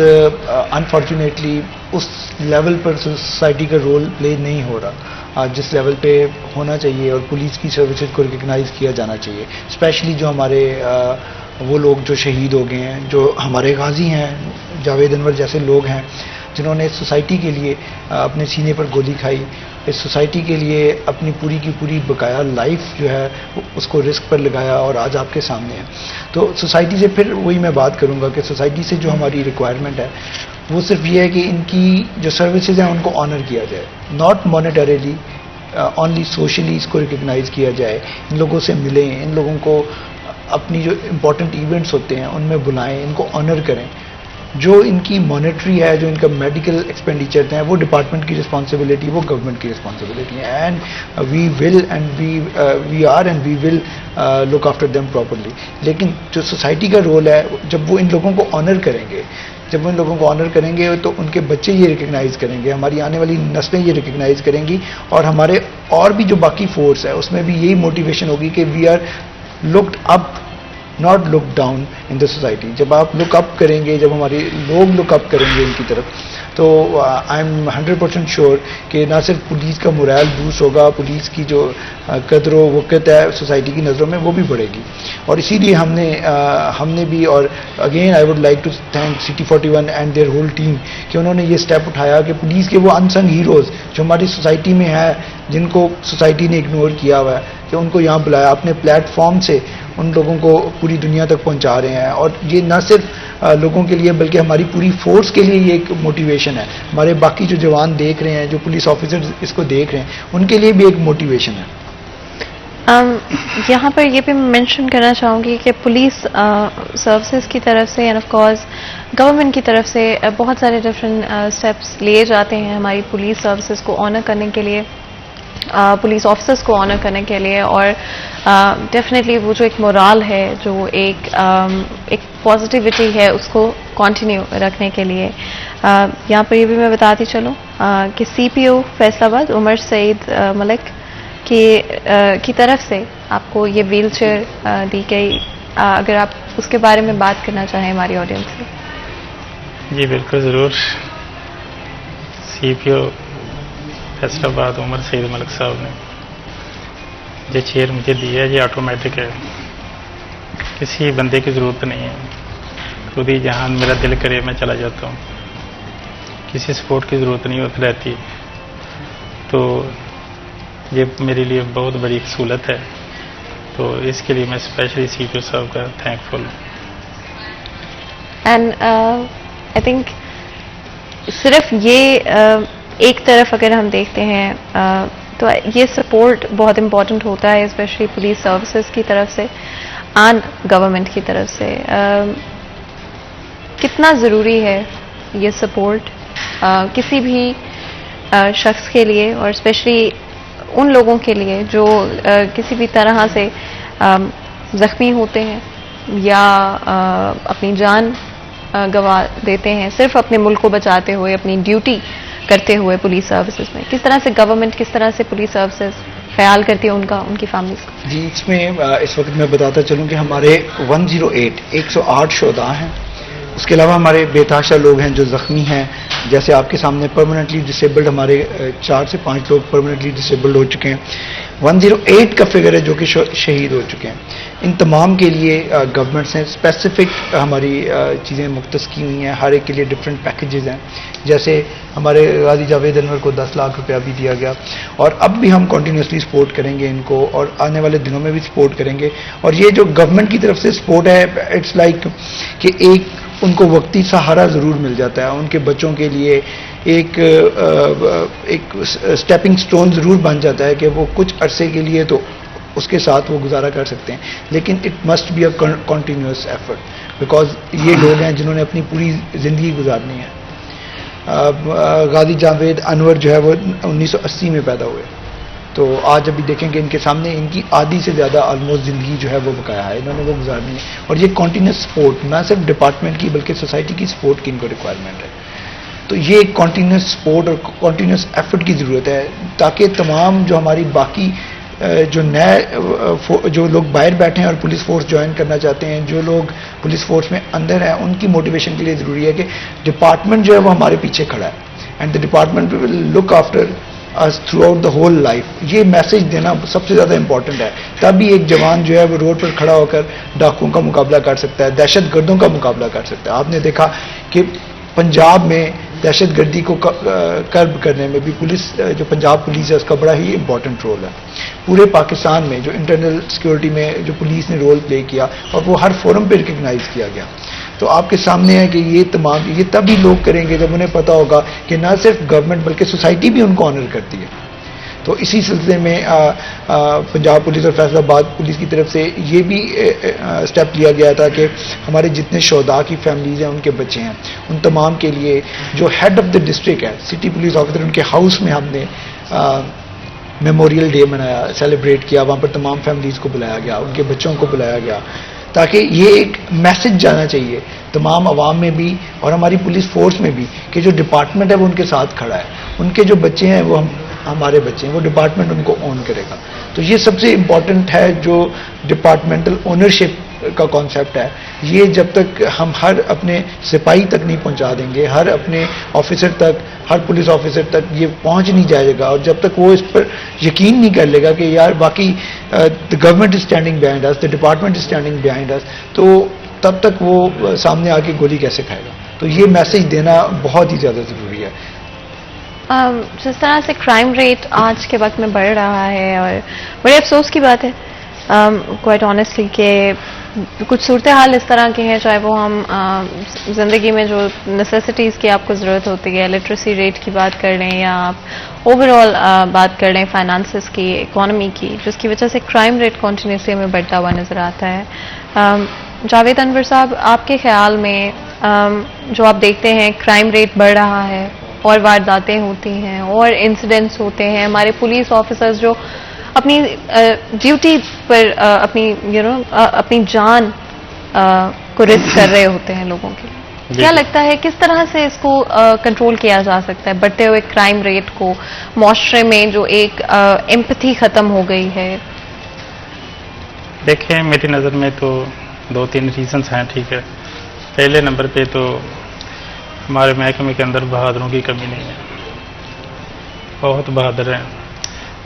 अनफॉर्चुनेटली उस लेवल पर सोसाइटी का रोल प्ले नहीं हो रहा, जिस लेवल पे होना चाहिए और पुलिस की सर्विसेज को रिकग्नाइज किया जाना चाहिए। स्पेशली जो हमारे वो लोग जो शहीद हो गए हैं, जो हमारे गाजी हैं, जावेद अनवर जैसे लोग हैं जिन्होंने सोसाइटी के लिए अपने सीने पर गोली खाई, इस सोसाइटी के लिए अपनी पूरी की पूरी बकाया लाइफ जो है उसको रिस्क पर लगाया और आज आपके सामने है। तो सोसाइटी से फिर वही मैं बात करूंगा कि सोसाइटी से जो हमारी रिक्वायरमेंट है वो सिर्फ ये है कि इनकी जो सर्विसेज हैं उनको ऑनर किया जाए, नॉट मॉनेटरीली, ओनली सोशली इसको रिकग्नाइज किया जाए। इन लोगों से मिलें, इन लोगों को अपनी जो इम्पोर्टेंट इवेंट्स होते हैं उनमें बुलाएं, इनको ऑनर करें। जो इनकी मॉनेटरी है, जो इनका मेडिकल एक्सपेंडिचर है, वो डिपार्टमेंट की रिस्पॉन्सिबिलिटी, वो गवर्नमेंट की रिस्पॉन्सिबिलिटी है। And we will and we are and we will look after them properly. लेकिन जो सोसाइटी का रोल है, जब वो इन लोगों को ऑनर करेंगे, जब वो इन लोगों को ऑनर करेंगे तो उनके बच्चे ये रिकग्नाइज करेंगे, हमारी आने वाली नस्लें ये रिकग्नाइज करेंगी और हमारे और भी जो बाकी फोर्स है उसमें भी यही मोटिवेशन होगी कि we are looked up, not look down in the society. जब आप लुक अप करेंगे, जब हमारे लोग लुक अप करेंगे इनकी तरफ, तो आई एम 100% श्योर कि ना सिर्फ पुलिस का मोरल बूस्ट होगा, पुलिस की जो कदर वक़्त है सोसाइटी की नज़रों में वो भी बढ़ेगी। और इसीलिए हमने भी, और again I would like to thank City 41 and their whole team कि उन्होंने ये स्टेप उठाया कि पुलिस के वो अनसंग हीरोज़ जो हमारी सोसाइटी में है, जिनको सोसाइटी ने इग्नोर किया हुआ है, कि उनको यहाँ बुलाया, अपने प्लेटफॉर्म से उन लोगों को पूरी दुनिया तक पहुंचा रहे हैं। और ये न सिर्फ लोगों के लिए बल्कि हमारी पूरी फोर्स के लिए ये एक मोटिवेशन है। हमारे बाकी जो जवान देख रहे हैं, जो पुलिस ऑफिसर्स इसको देख रहे हैं, उनके लिए भी एक मोटिवेशन है। यहाँ पर ये भी मेंशन करना चाहूँगी कि पुलिस सर्विसेज की तरफ से एंड ऑफ कोर्स गवर्नमेंट की तरफ से बहुत सारे डिफरेंट स्टेप्स लिए जाते हैं हमारी पुलिस सर्विसेज को ऑनर करने के लिए, पुलिस ऑफिसर्स को ऑनर करने के लिए। और डेफिनेटली वो जो एक मोराल है, जो एक पॉजिटिविटी है, उसको कंटिन्यू रखने के लिए यहाँ पर ये भी मैं बताती चलूँ कि सीपीओ फैसलाबाद उमर सईद मलिक की तरफ से आपको ये व्हील चेयर दी गई। अगर आप उसके बारे में बात करना चाहें हमारी ऑडियंस से। जी बिल्कुल ज़रूर। सीपीओ फैसलाबाद उमर सईद मलिक साहब ने जो चेयर मुझे दी है, ये ऑटोमेटिक है, किसी बंदे की ज़रूरत नहीं है, खुद ही जहाँ मेरा दिल करे मैं चला जाता हूँ, किसी सपोर्ट की ज़रूरत नहीं होती रहती। तो ये मेरे लिए बहुत बड़ी सहूलत है, तो इसके लिए मैं स्पेशली सीपीओ साहब का थैंकफुल हूँ। एंड आई थिंक सिर्फ ये एक तरफ अगर हम देखते हैं तो ये सपोर्ट बहुत इम्पॉर्टेंट होता है, स्पेशली पुलिस सर्विसेज की तरफ से एंड गवर्नमेंट की तरफ से। कितना ज़रूरी है ये सपोर्ट किसी भी शख्स के लिए, और स्पेशली उन लोगों के लिए जो किसी भी तरह से ज़ख्मी होते हैं या अपनी जान गंवा देते हैं सिर्फ अपने मुल्क को बचाते हुए, अपनी ड्यूटी करते हुए पुलिस सर्विसेज में। किस तरह से गवर्नमेंट, किस तरह से पुलिस सर्विसेज ख्याल करती है उनकी फैमिलीज का? जी, इसमें इस वक्त मैं बताता चलूँ कि हमारे 108 शुहदा हैं। उसके अलावा हमारे बेतहाशा लोग हैं जो ज़ख्मी हैं, जैसे आपके सामने परमानेंटली डिसेबल्ड हमारे 4 से 5 लोग परमानेंटली डिसेबल्ड हो चुके हैं। 108 का फिगर है जो कि शहीद हो चुके हैं। इन तमाम के लिए गवर्नमेंट ने स्पेसिफिक हमारी चीज़ें मुख्तस की हुई हैं, हर एक के लिए डिफरेंट पैकेजेस हैं। जैसे हमारे गाजी जावेद अनवर को 10 लाख रुपया भी दिया गया, और अब भी हम कंटिन्यूसली सपोर्ट करेंगे इनको, और आने वाले दिनों में भी सपोर्ट करेंगे। और ये जो गवर्नमेंट की तरफ से सपोर्ट है, इट्स लाइक कि एक उनको वक्ती सहारा ज़रूर मिल जाता है, उनके बच्चों के लिए एक स्टेपिंग स्टोन ज़रूर बन जाता है कि वो कुछ अरसे के लिए तो उसके साथ वो गुजारा कर सकते हैं। लेकिन it must be a continuous effort, because ये लोग हैं जिन्होंने अपनी पूरी ज़िंदगी गुजारनी है। गाजी जावेद अनवर जो है वो 1980 में पैदा हुए, तो आज अभी देखेंगे इनके सामने इनकी आधी से ज़्यादा ऑलमोस्ट ज़िंदगी जो है वो बकाया है, इन्होंने वो गुजारनी है। और ये कॉन्टीन्यूस सपोर्ट ना सिर्फ डिपार्टमेंट की बल्कि सोसाइटी की सपोर्ट की इनको रिक्वायरमेंट है। तो ये कॉन्टीन्यूस सपोर्ट और कॉन्टीन्यूस एफर्ट की ज़रूरत है, ताकि तमाम जो हमारी बाकी जो नए जो लोग बाहर बैठे हैं और पुलिस फोर्स ज्वाइन करना चाहते हैं, जो लोग पुलिस फोर्स में अंदर हैं, उनकी मोटिवेशन के लिए ज़रूरी है कि डिपार्टमेंट जो है वो हमारे पीछे खड़ा है, and the department will look after us throughout the whole life. ये मैसेज देना सबसे ज़्यादा इंपॉर्टेंट है, तभी एक जवान जो है वो रोड पर खड़ा होकर डाकुओं का मुकाबला कर सकता है, दहशत गर्दों का मुकाबला कर सकता है। आपने देखा कि पंजाब में दहशत गर्दी को कर्ब करने में भी पुलिस, जो पंजाब पुलिस है, उसका बड़ा ही इंपॉर्टेंट रोल है। पूरे पाकिस्तान में जो इंटरनल सिक्योरिटी में जो पुलिस ने रोल प्ले किया और वो हर फोरम पे रिकग्नाइज किया गया। तो आपके सामने है कि ये तभी लोग करेंगे जब उन्हें पता होगा कि न सिर्फ गवर्नमेंट बल्कि सोसाइटी भी उनको ऑनर करती है। तो इसी सिलसिले में पंजाब पुलिस और फैसलाबाद पुलिस की तरफ से ये भी स्टेप लिया गया था कि हमारे जितने शोहदा की फैमिलीज हैं, उनके बच्चे हैं, उन तमाम के लिए जो हेड ऑफ द डिस्ट्रिक्ट है, सिटी पुलिस ऑफिसर, उनके हाउस में हमने मेमोरियल डे मनाया, सेलिब्रेट किया। वहाँ पर तमाम फैमिलीज को बुलाया गया, उनके बच्चों को बुलाया गया, ताकि ये एक मैसेज जाना चाहिए तमाम आवाम में भी और हमारी पुलिस फोर्स में भी कि जो डिपार्टमेंट है वो उनके साथ खड़ा है, उनके जो बच्चे हैं वो हमारे बच्चे हैं, वो डिपार्टमेंट उनको ऑन करेगा। तो ये सबसे इम्पॉर्टेंट है जो डिपार्टमेंटल ओनरशिप का कॉन्सेप्ट है। ये जब तक हम हर अपने सिपाही तक नहीं पहुंचा देंगे, हर अपने ऑफिसर तक, हर पुलिस ऑफिसर तक ये पहुंच नहीं जाएगा, और जब तक वो इस पर यकीन नहीं कर लेगा कि यार बाकी the government is standing behind us, the department is standing behind us, तो तब तक वो सामने आके गोली कैसे खाएगा। तो ये मैसेज देना बहुत ही ज़्यादा ज़रूरी है। जिस तरह से क्राइम रेट आज के वक्त में बढ़ रहा है, और बड़े अफसोस की बात है क्वाइट ऑनेस्टली कि कुछ सूरत हाल इस तरह के हैं, चाहे वो हम ज़िंदगी में जो नेसेसिटीज़ की आपको ज़रूरत होती है, लिटरेसी रेट की बात कर लें या आप ओवरऑल बात कर लें फाइनेंसेस की, इकोनॉमी की, जिसकी वजह से क्राइम रेट कॉन्टीन्यूसली हमें बढ़ता हुआ नज़र आता है। जावेद अनवर साहब, आपके ख्याल में जो आप देखते हैं क्राइम रेट बढ़ रहा है और वारदातें होती हैं और इंसिडेंट्स होते हैं, हमारे पुलिस ऑफिसर्स जो अपनी ड्यूटी पर अपनी जान को रिस्क कर रहे होते हैं लोगों के लिए, क्या लगता है किस तरह से इसको कंट्रोल किया जा सकता है, बढ़ते हुए क्राइम रेट को, माशरे में जो एक एम्पैथी खत्म हो गई है? देखें, मेरी नज़र में तो 2-3 रीजंस हैं, ठीक है। पहले नंबर पे तो हमारे महकमे के अंदर बहादुरों की कमी नहीं है, बहुत बहादुर हैं,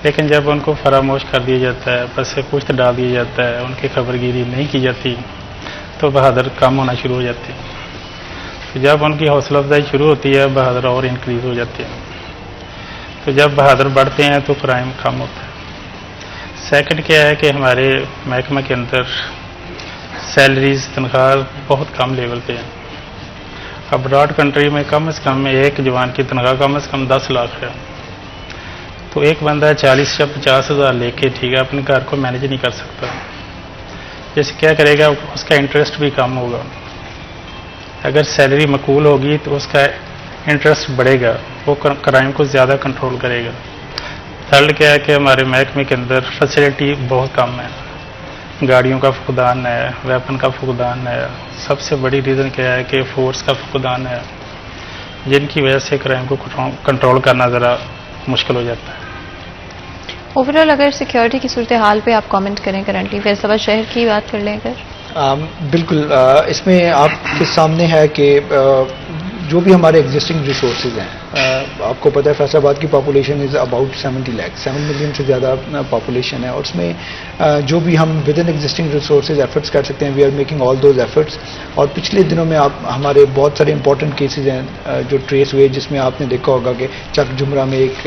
लेकिन जब उनको फरामोश कर दिया जाता है, बस से पुश्त डाल दिया जाता है, उनकी खबरगिरी नहीं की जाती, तो बहादुर कम होना शुरू हो जाते हैं। तो जब उनकी हौसला अफजाई शुरू होती है, बहादुर और इंक्रीज हो जाते हैं। तो जब बहादुर बढ़ते हैं तो क्राइम कम होता है। सेकंड क्या है कि हमारे महकमे के अंदर सैलरीज, तनख्वाह बहुत कम लेवल पे है। अब्रॉड कंट्री में कम से कम एक जवान की तनख्वाह कम से कम 10 लाख है। तो एक बंदा 40 या 50 हज़ार लेके, ठीक है, अपने घर को मैनेज नहीं कर सकता। जैसे क्या करेगा, उसका इंटरेस्ट भी कम होगा। अगर सैलरी मकबूल होगी तो उसका इंटरेस्ट बढ़ेगा, वो क्राइम को ज़्यादा कंट्रोल करेगा। थर्ड क्या है कि हमारे महकमे के अंदर फैसिलिटी बहुत कम है, गाड़ियों का फुकदान है, वेपन का फुकदान है। सबसे बड़ी रीज़न क्या है कि फोर्स का फुकदान है, जिनकी वजह से क्राइम को कंट्रोल करना ज़रा मुश्किल हो जाता है। ओवरऑल अगर सिक्योरिटी की सूरत हाल पे आप कमेंट करें, करंटली फैसलाबाद शहर की बात कर लें अगर? बिल्कुल, इसमें आपके सामने है कि जो भी हमारे एग्जिस्टिंग रिसोर्सेज हैं, आपको पता है फैसलाबाद की population is about 70 lakh, 7 million से ज़्यादा पॉपुलेशन है, और उसमें जो भी हम within existing resources efforts कर सकते हैं, we are making all those efforts. और पिछले दिनों में हमारे बहुत सारे इंपॉर्टेंट केसेज हैं जो ट्रेस हुए, जिसमें आपने देखा होगा कि चक जुमरा में एक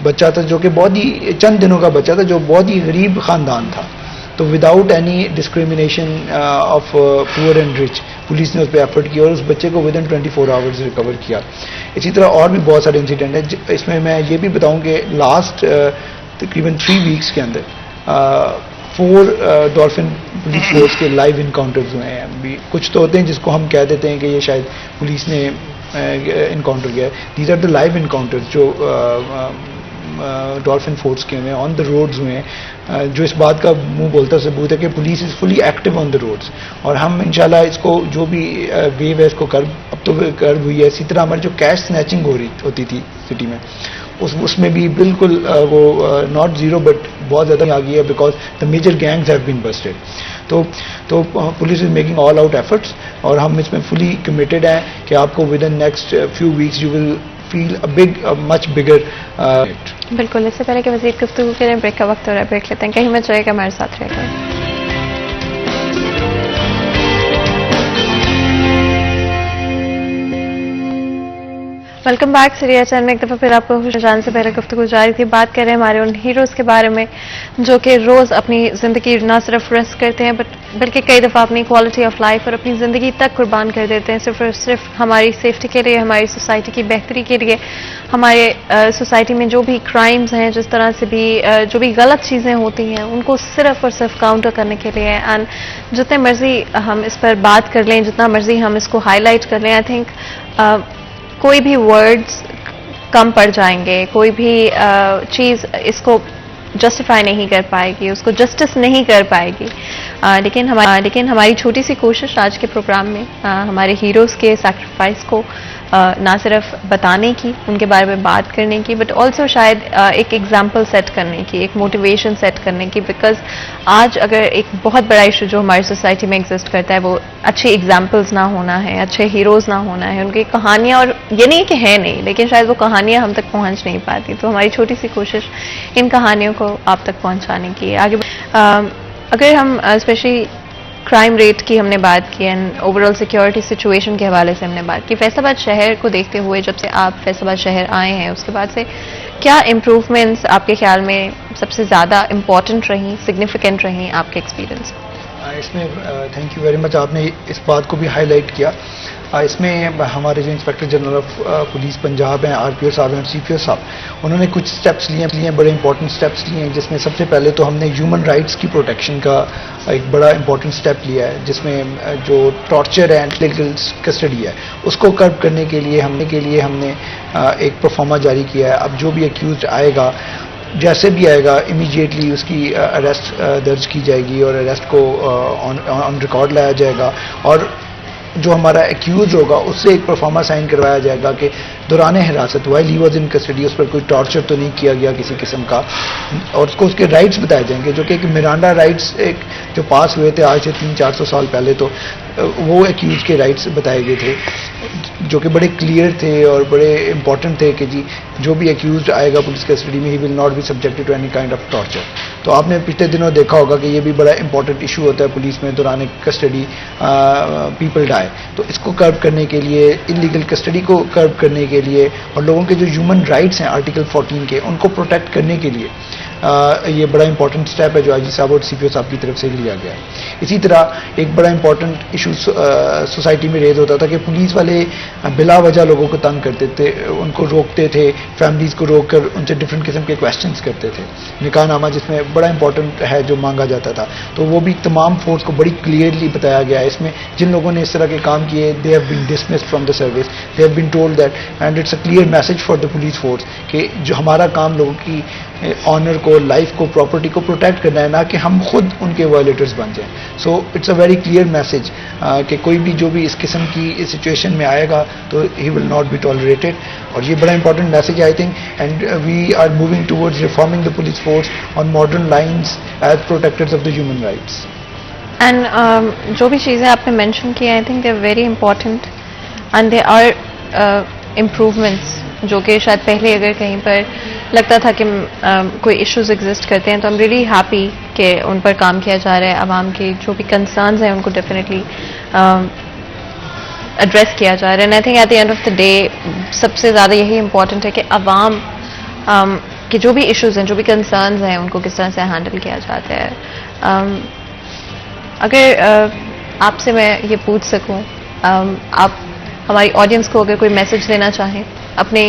बच्चा था जो कि बहुत ही चंद दिनों का बच्चा था, जो बहुत ही गरीब ख़ानदान था। तो without any discrimination of poor and rich, police ने उस पर एफर्ट किया और उस बच्चे को विद इन 24 आवर्स रिकवर किया। इसी तरह और भी बहुत सारे इंसिडेंट हैं। इसमें मैं ये भी बताऊं कि लास्ट तकरीबन 3 वीक्स के अंदर 4 डॉल्फिन पुलिस फोर्स के लाइव इनकाउंटर्स हुए हैं। कुछ तो होते हैं जिसको हम कह देते हैं कि ये शायद पुलिस ने इनकाउंटर किया है। These are the live encounters जो डॉल्फिन फोर्स के हुए ऑन द रोड्स हुए हैं, जो इस बात का मुंह बोलता सबूत है कि police is fully active on the roads. और हम इंशाल्लाह इसको जो भी वेव है इसको अब तो कर्ब हुई है। इसी तरह हमारी जो कैश स्नैचिंग होती थी सिटी में, उसमें भी बिल्कुल वो नॉट ज़ीरो बट बहुत ज़्यादा आ गई है, because the major gangs have been busted. तो police is making all out efforts, और हम इसमें फुली कमिटेड हैं कि आपको within next few weeks you will feel a much bigger. बिल्कुल, इससे पहले कि मज़ीद गुफ्तगू करें, ब्रेक का वक्त हो रहा है, ब्रेक लेते हैं, कहीं मत जाइएगा, हमारे साथ रहेगा। Welcome back. सीरिया चैनल में एक दफ़ा फिर आपको खुशजान से पहले गुफ्तगू जारी थी। बात कर रहे हैं हमारे उन हीरोज़ के बारे में जो कि रोज़ अपनी ज़िंदगी ना सिर्फ रिस्क करते हैं बल्कि कई दफ़ा अपनी क्वालिटी ऑफ लाइफ और अपनी ज़िंदगी तक कुर्बान कर देते हैं सिर्फ और सिर्फ हमारी सेफ्टी के लिए, हमारी सोसाइटी की बेहतरी के लिए, हमारे सोसाइटी में जो भी क्राइम्स हैं, जिस तरह से भी जो भी गलत चीज़ें होती हैं उनको सिर्फ और सिर्फ काउंटर करने के लिए। एंड जितने मर्जी हम इस पर बात कर लें, जितना मर्जी हम इसको हाईलाइट कर लें, आई थिंक कोई भी वर्ड्स कम पड़ जाएंगे, कोई भी चीज़ इसको जस्टिफाई नहीं कर पाएगी, उसको जस्टिस नहीं कर पाएगी। लेकिन हमारी छोटी सी कोशिश आज के प्रोग्राम में हमारे हीरोज़ के सैक्रिफाइस को ना सिर्फ बताने की, उनके बारे में बात करने की, बट ऑल्सो शायद एक एग्जाम्पल सेट करने की, एक मोटिवेशन सेट करने की। बिकॉज आज अगर एक बहुत बड़ा इशू जो हमारी सोसाइटी में एग्जिस्ट करता है वो अच्छे एग्जाम्पल्स ना होना है, अच्छे हीरोज़ ना होना है, उनकी कहानियाँ, और ये नहीं कि है नहीं, लेकिन शायद वो कहानियाँ हम तक पहुँच नहीं पाती। तो हमारी छोटी सी कोशिश इन कहानियों को आप तक पहुँचाने की। आगे अगर हम स्पेशली क्राइम रेट की हमने बात की एंड ओवरऑल सिक्योरिटी सिचुएशन के हवाले से हमने बात की, फैसलाबाद शहर को देखते हुए जब से आप फैसलाबाद शहर आए हैं उसके बाद से क्या इम्प्रूवमेंट्स आपके ख्याल में सबसे ज़्यादा इम्पॉर्टेंट रहीं, सिग्निफिकेंट रहीं आपके एक्सपीरियंस? इसमें थैंक यू वेरी मच, आपने इस बात को भी हाईलाइट किया। इसमें हमारे जो inspector general of police Punjab हैं, आरपीओ साहब हैं और सीपीओ साहब, उन्होंने कुछ स्टेप्स लिए बड़े इंपॉर्टेंट स्टेप्स लिए हैं, जिसमें सबसे पहले तो हमने ह्यूमन राइट्स की प्रोटेक्शन का एक बड़ा इंपॉर्टेंट स्टेप लिया है, जिसमें जो टॉर्चर एंड लीगल कस्टडी है उसको कर्ब करने के लिए हमने एक प्रोफार्मा जारी किया है। अब जो भी एक्यूज आएगा, जैसे भी आएगा, इमीडिएटली उसकी अरेस्ट दर्ज की जाएगी और अरेस्ट को ऑन रिकॉर्ड लाया जाएगा, और जो हमारा एक्यूज होगा उससे एक परफॉर्मा साइन करवाया जाएगा कि दौरान हिरासत while he was in custody उस पर कोई टॉर्चर तो नहीं किया गया किसी किस्म का, और उसको उसके राइट्स बताए जाएंगे, जो कि एक मिरांडा राइट्स एक जो पास हुए थे आज से 300-400 साल पहले, तो वो एक्यूज के राइट्स बताए गए थे जो कि बड़े क्लियर थे और बड़े इंपॉर्टेंट थे कि जी जो भी एक्यूज आएगा पुलिस कस्टडी में he will not be subjected to any kind of torture. तो आपने पिछले दिनों देखा होगा कि ये भी बड़ा इंपॉर्टेंट इशू होता है पुलिस में, दौरान कस्टडी पीपल डाई। तो इसको कर्ब करने के लिए, इलीगल कस्टडी को कर्ब करने के लिए और लोगों के जो ह्यूमन राइट्स हैं आर्टिकल 14 के, उनको प्रोटेक्ट करने के लिए ये बड़ा इंपॉर्टेंट स्टेप है जो आईजी साहब और सीपीओ साहब की तरफ से लिया गया है। इसी तरह एक बड़ा इंपॉर्टेंट इशू सोसाइटी में रेज होता था कि पुलिस वाले बिला वजह लोगों को तंग करते थे, उनको रोकते थे, फैमिलीज को रोककर उनसे डिफरेंट किस्म के क्वेश्चंस करते थे। निकाहनामा जिसमें बड़ा इंपॉर्टेंट है जो मांगा जाता था, तो वो भी तमाम फोर्स को बड़ी क्लियरली बताया गया है। इसमें जिन लोगों ने इस तरह के काम किए, they have been dismissed from the service, they have been told that, and it's a clear message for the police force कि जो हमारा काम लोगों की ऑनर को, लाइफ को, प्रॉपर्टी को प्रोटेक्ट करना है, ना कि हम खुद उनके वायलेटर्स बन जाएं। So it's a very clear message कि कोई भी जो भी इस किस्म की सिचुएशन में आएगा तो he will not be tolerated, और ये बड़ा इंपॉर्टेंट मैसेज है I think, and we are moving towards reforming the police force on modern lines as protectors of the human rights. And जो भी चीज़ें आपने मेंशन की I think they are very important and they are improvements जो कि शायद पहले अगर कहीं पर लगता था कि कोई इश्यूज एग्जिस्ट करते हैं, तो आई एम रियली हैप्पी कि उन पर काम किया जा रहा है। आवाम के जो भी कंसर्न्स हैं उनको डेफिनेटली एड्रेस किया जा रहा है। And I think at the end of the day सबसे ज़्यादा यही इंपॉर्टेंट है कि आवाम के जो भी इश्यूज हैं, जो भी कंसर्न्स हैं, उनको किस तरह से हैंडल किया जाता है। अगर आपसे मैं ये पूछ सकूं, आप हमारी ऑडियंस को अगर कोई मैसेज देना चाहें अपने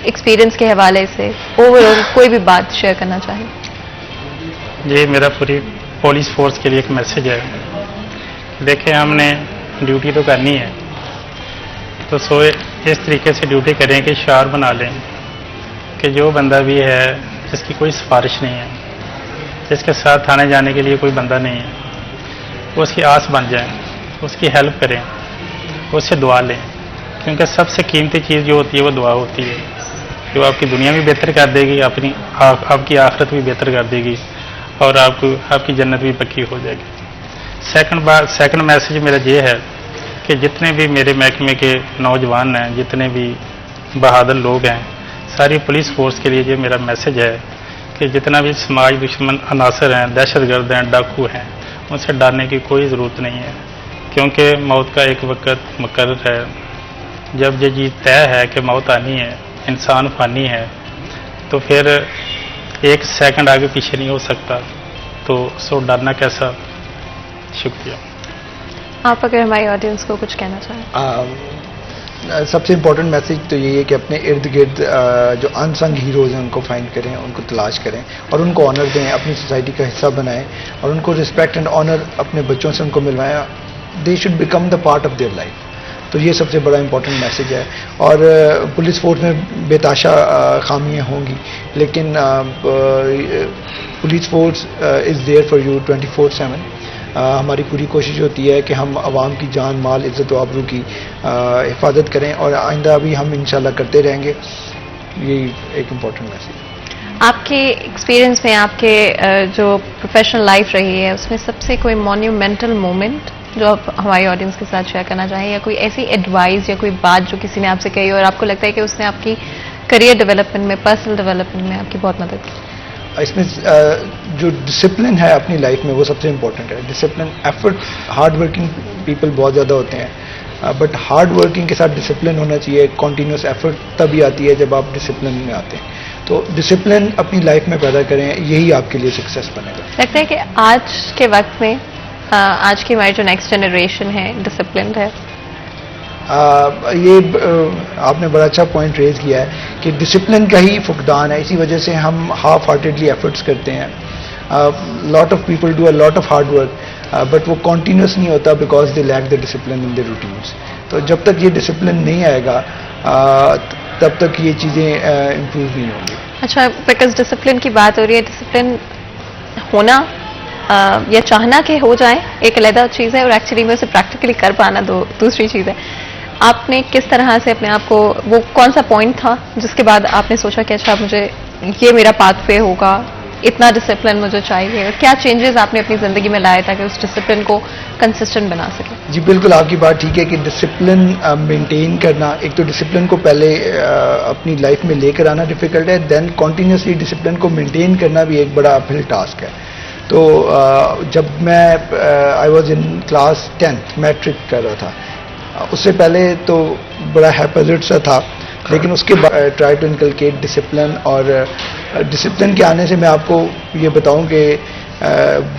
एक्सपीरियंस के हवाले से, ओवरऑल कोई भी बात शेयर करना चाहें। ये मेरा पूरी पुलिस फोर्स के लिए एक मैसेज है। देखिए, हमने ड्यूटी तो करनी है, तो सोए इस तरीके से ड्यूटी करें कि शार बना लें कि जो बंदा भी है जिसकी कोई सिफारिश नहीं है, जिसके साथ थाने जाने के लिए कोई बंदा नहीं है, वो उसकी आस बन जाए, उसकी हेल्प करें, उससे दुआ लें, क्योंकि सबसे कीमती चीज़ जो होती है वो दुआ होती है, जो आपकी दुनिया भी बेहतर कर देगी, आपकी आखिरत भी बेहतर कर देगी और आपकी जन्नत भी पक्की हो जाएगी। सेकंड मैसेज मेरा ये है कि जितने भी मेरे महकमे के नौजवान हैं, जितने भी बहादुर लोग हैं। सारी पुलिस फोर्स के लिए ये मेरा मैसेज है कि जितना भी समाज दुश्मन अनासर हैं, दहशतगर्द हैं, डाकू हैं, उनसे डरने की कोई ज़रूरत नहीं है, क्योंकि मौत का एक वक्त मुकर्रर है। जब ये चीज़ तय है कि मौत आनी है, इंसान फानी है, तो फिर एक सेकंड आगे पीछे नहीं हो सकता, तो सो डरना कैसा। शुक्रिया। आप अगर हमारी ऑडियंस को कुछ कहना चाहें। सबसे इम्पोर्टेंट मैसेज तो यही है कि अपने इर्द गिर्द जो अनसंग हीरोज़ हैं उनको फाइंड करें, उनको तलाश करें और उनको ऑनर दें, अपनी सोसाइटी का हिस्सा बनाएं और उनको रिस्पेक्ट एंड ऑनर अपने बच्चों से उनको मिलवाएं। They should become the part of their life. तो ये सबसे बड़ा इम्पोर्टेंट मैसेज है। और पुलिस फोर्स में बेताशा खामियाँ होंगी, लेकिन police force is there for you 24/7। हमारी पूरी कोशिश होती है कि हम आवाम की जान माल इज़्ज़त व आबरू की हिफाजत करें और आइंदा भी हम इंशाल्लाह करते रहेंगे। ये एक इम्पोर्टेंट मैसेज। आपके एक्सपीरियंस में आपके जो प्रोफेशनल लाइफ रही है उसमें सबसे कोई मॉन्यूमेंटल मोमेंट जो आप हमारी ऑडियंस के साथ शेयर करना चाहें, या कोई ऐसी एडवाइस या कोई बात जो किसी ने आपसे कही और आपको लगता है कि उसने आपकी करियर डेवलपमेंट में, पर्सनल डेवलपमेंट में आपकी बहुत मदद की? इसमें जो डिसिप्लिन है अपनी लाइफ में वो सबसे इम्पोर्टेंट है। Discipline, effort, hard working people बहुत ज़्यादा होते हैं, बट हार्ड वर्किंग के साथ डिसिप्लिन होना चाहिए। कॉन्टीन्यूस एफर्ट तभी आती है जब आप डिसिप्लिन में आते हैं। तो डिसिप्लिन अपनी लाइफ में पैदा करें, यही आपके लिए सक्सेस बनेगा। लगता है कि आज के वक्त में आज की हमारी जो नेक्स्ट जनरेशन है डिसिप्लिन है। ये आपने बड़ा अच्छा पॉइंट रेज किया है कि डिसिप्लिन का ही फुकदान है। इसी वजह से हम हाफ हार्टेडली एफर्ट्स करते हैं। Lot of people do a lot of hard work, but वो कॉन्टीन्यूस नहीं होता because they lack the discipline in the routines. तो जब तक ये डिसिप्लिन नहीं आएगा तब तक ये चीज़ें इम्प्रूव नहीं होंगी। अच्छा, बिकॉज डिसिप्लिन की बात हो रही है, डिसिप्लिन होना या चाहना कि हो जाए एक अलग चीज़ है और एक्चुअली में उसे प्रैक्टिकली कर पाना दूसरी चीज़ है। आपने किस तरह से अपने आप को, वो कौन सा पॉइंट था जिसके बाद आपने सोचा कि अच्छा मुझे ये मेरा पाथवे होगा, इतना डिसिप्लिन मुझे चाहिए, और क्या चेंजेस आपने अपनी ज़िंदगी में लाए ताकि उस डिसिप्लिन को कंसिस्टेंट बना सके? जी बिल्कुल, आपकी बात ठीक है कि डिसिप्लिन मेंटेन करना, एक तो डिसिप्लिन को पहले अपनी लाइफ में लेकर आना डिफ़िकल्ट है, देन कॉन्टीन्यूसली डिसिप्लिन को मेंटेन करना भी एक बड़ा अपहिल टास्क है। तो जब मैं I was in class 10th matric कर रहा था, उससे पहले तो बड़ा हैपेजिट सा था, लेकिन उसके बाद ट्राई टू इनकलकेट डिसिप्लिन। और डिसिप्लिन के आने से मैं आपको ये बताऊं कि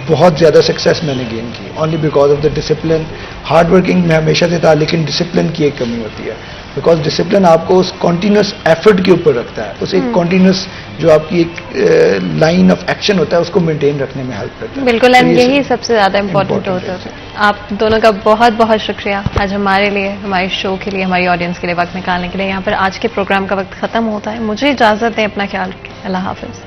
बहुत ज़्यादा सक्सेस मैंने गेन की only because of the discipline. Hard working में हमेशा से था, लेकिन डिसिप्लिन की एक कमी होती है, बिकॉज डिसिप्लिन आपको उस कॉन्टीन्यूस एफर्ट के ऊपर रखता है, उस एक कॉन्टीन्यूस जो आपकी एक लाइन ऑफ एक्शन होता है उसको मेंटेन रखने में हेल्प करता है। बिल्कुल, एंड यही सबसे ज़्यादा इम्पोर्टेंट होता है। आप दोनों का बहुत बहुत शुक्रिया आज हमारे लिए, हमारे शो के लिए, हमारी ऑडियंस के लिए वक्त निकालने के लिए। यहाँ पर आज के प्रोग्राम का वक्त ख़त्म होता है। मुझे इजाज़त दें, अपना ख्याल रखें। अल्लाह हाफिज़।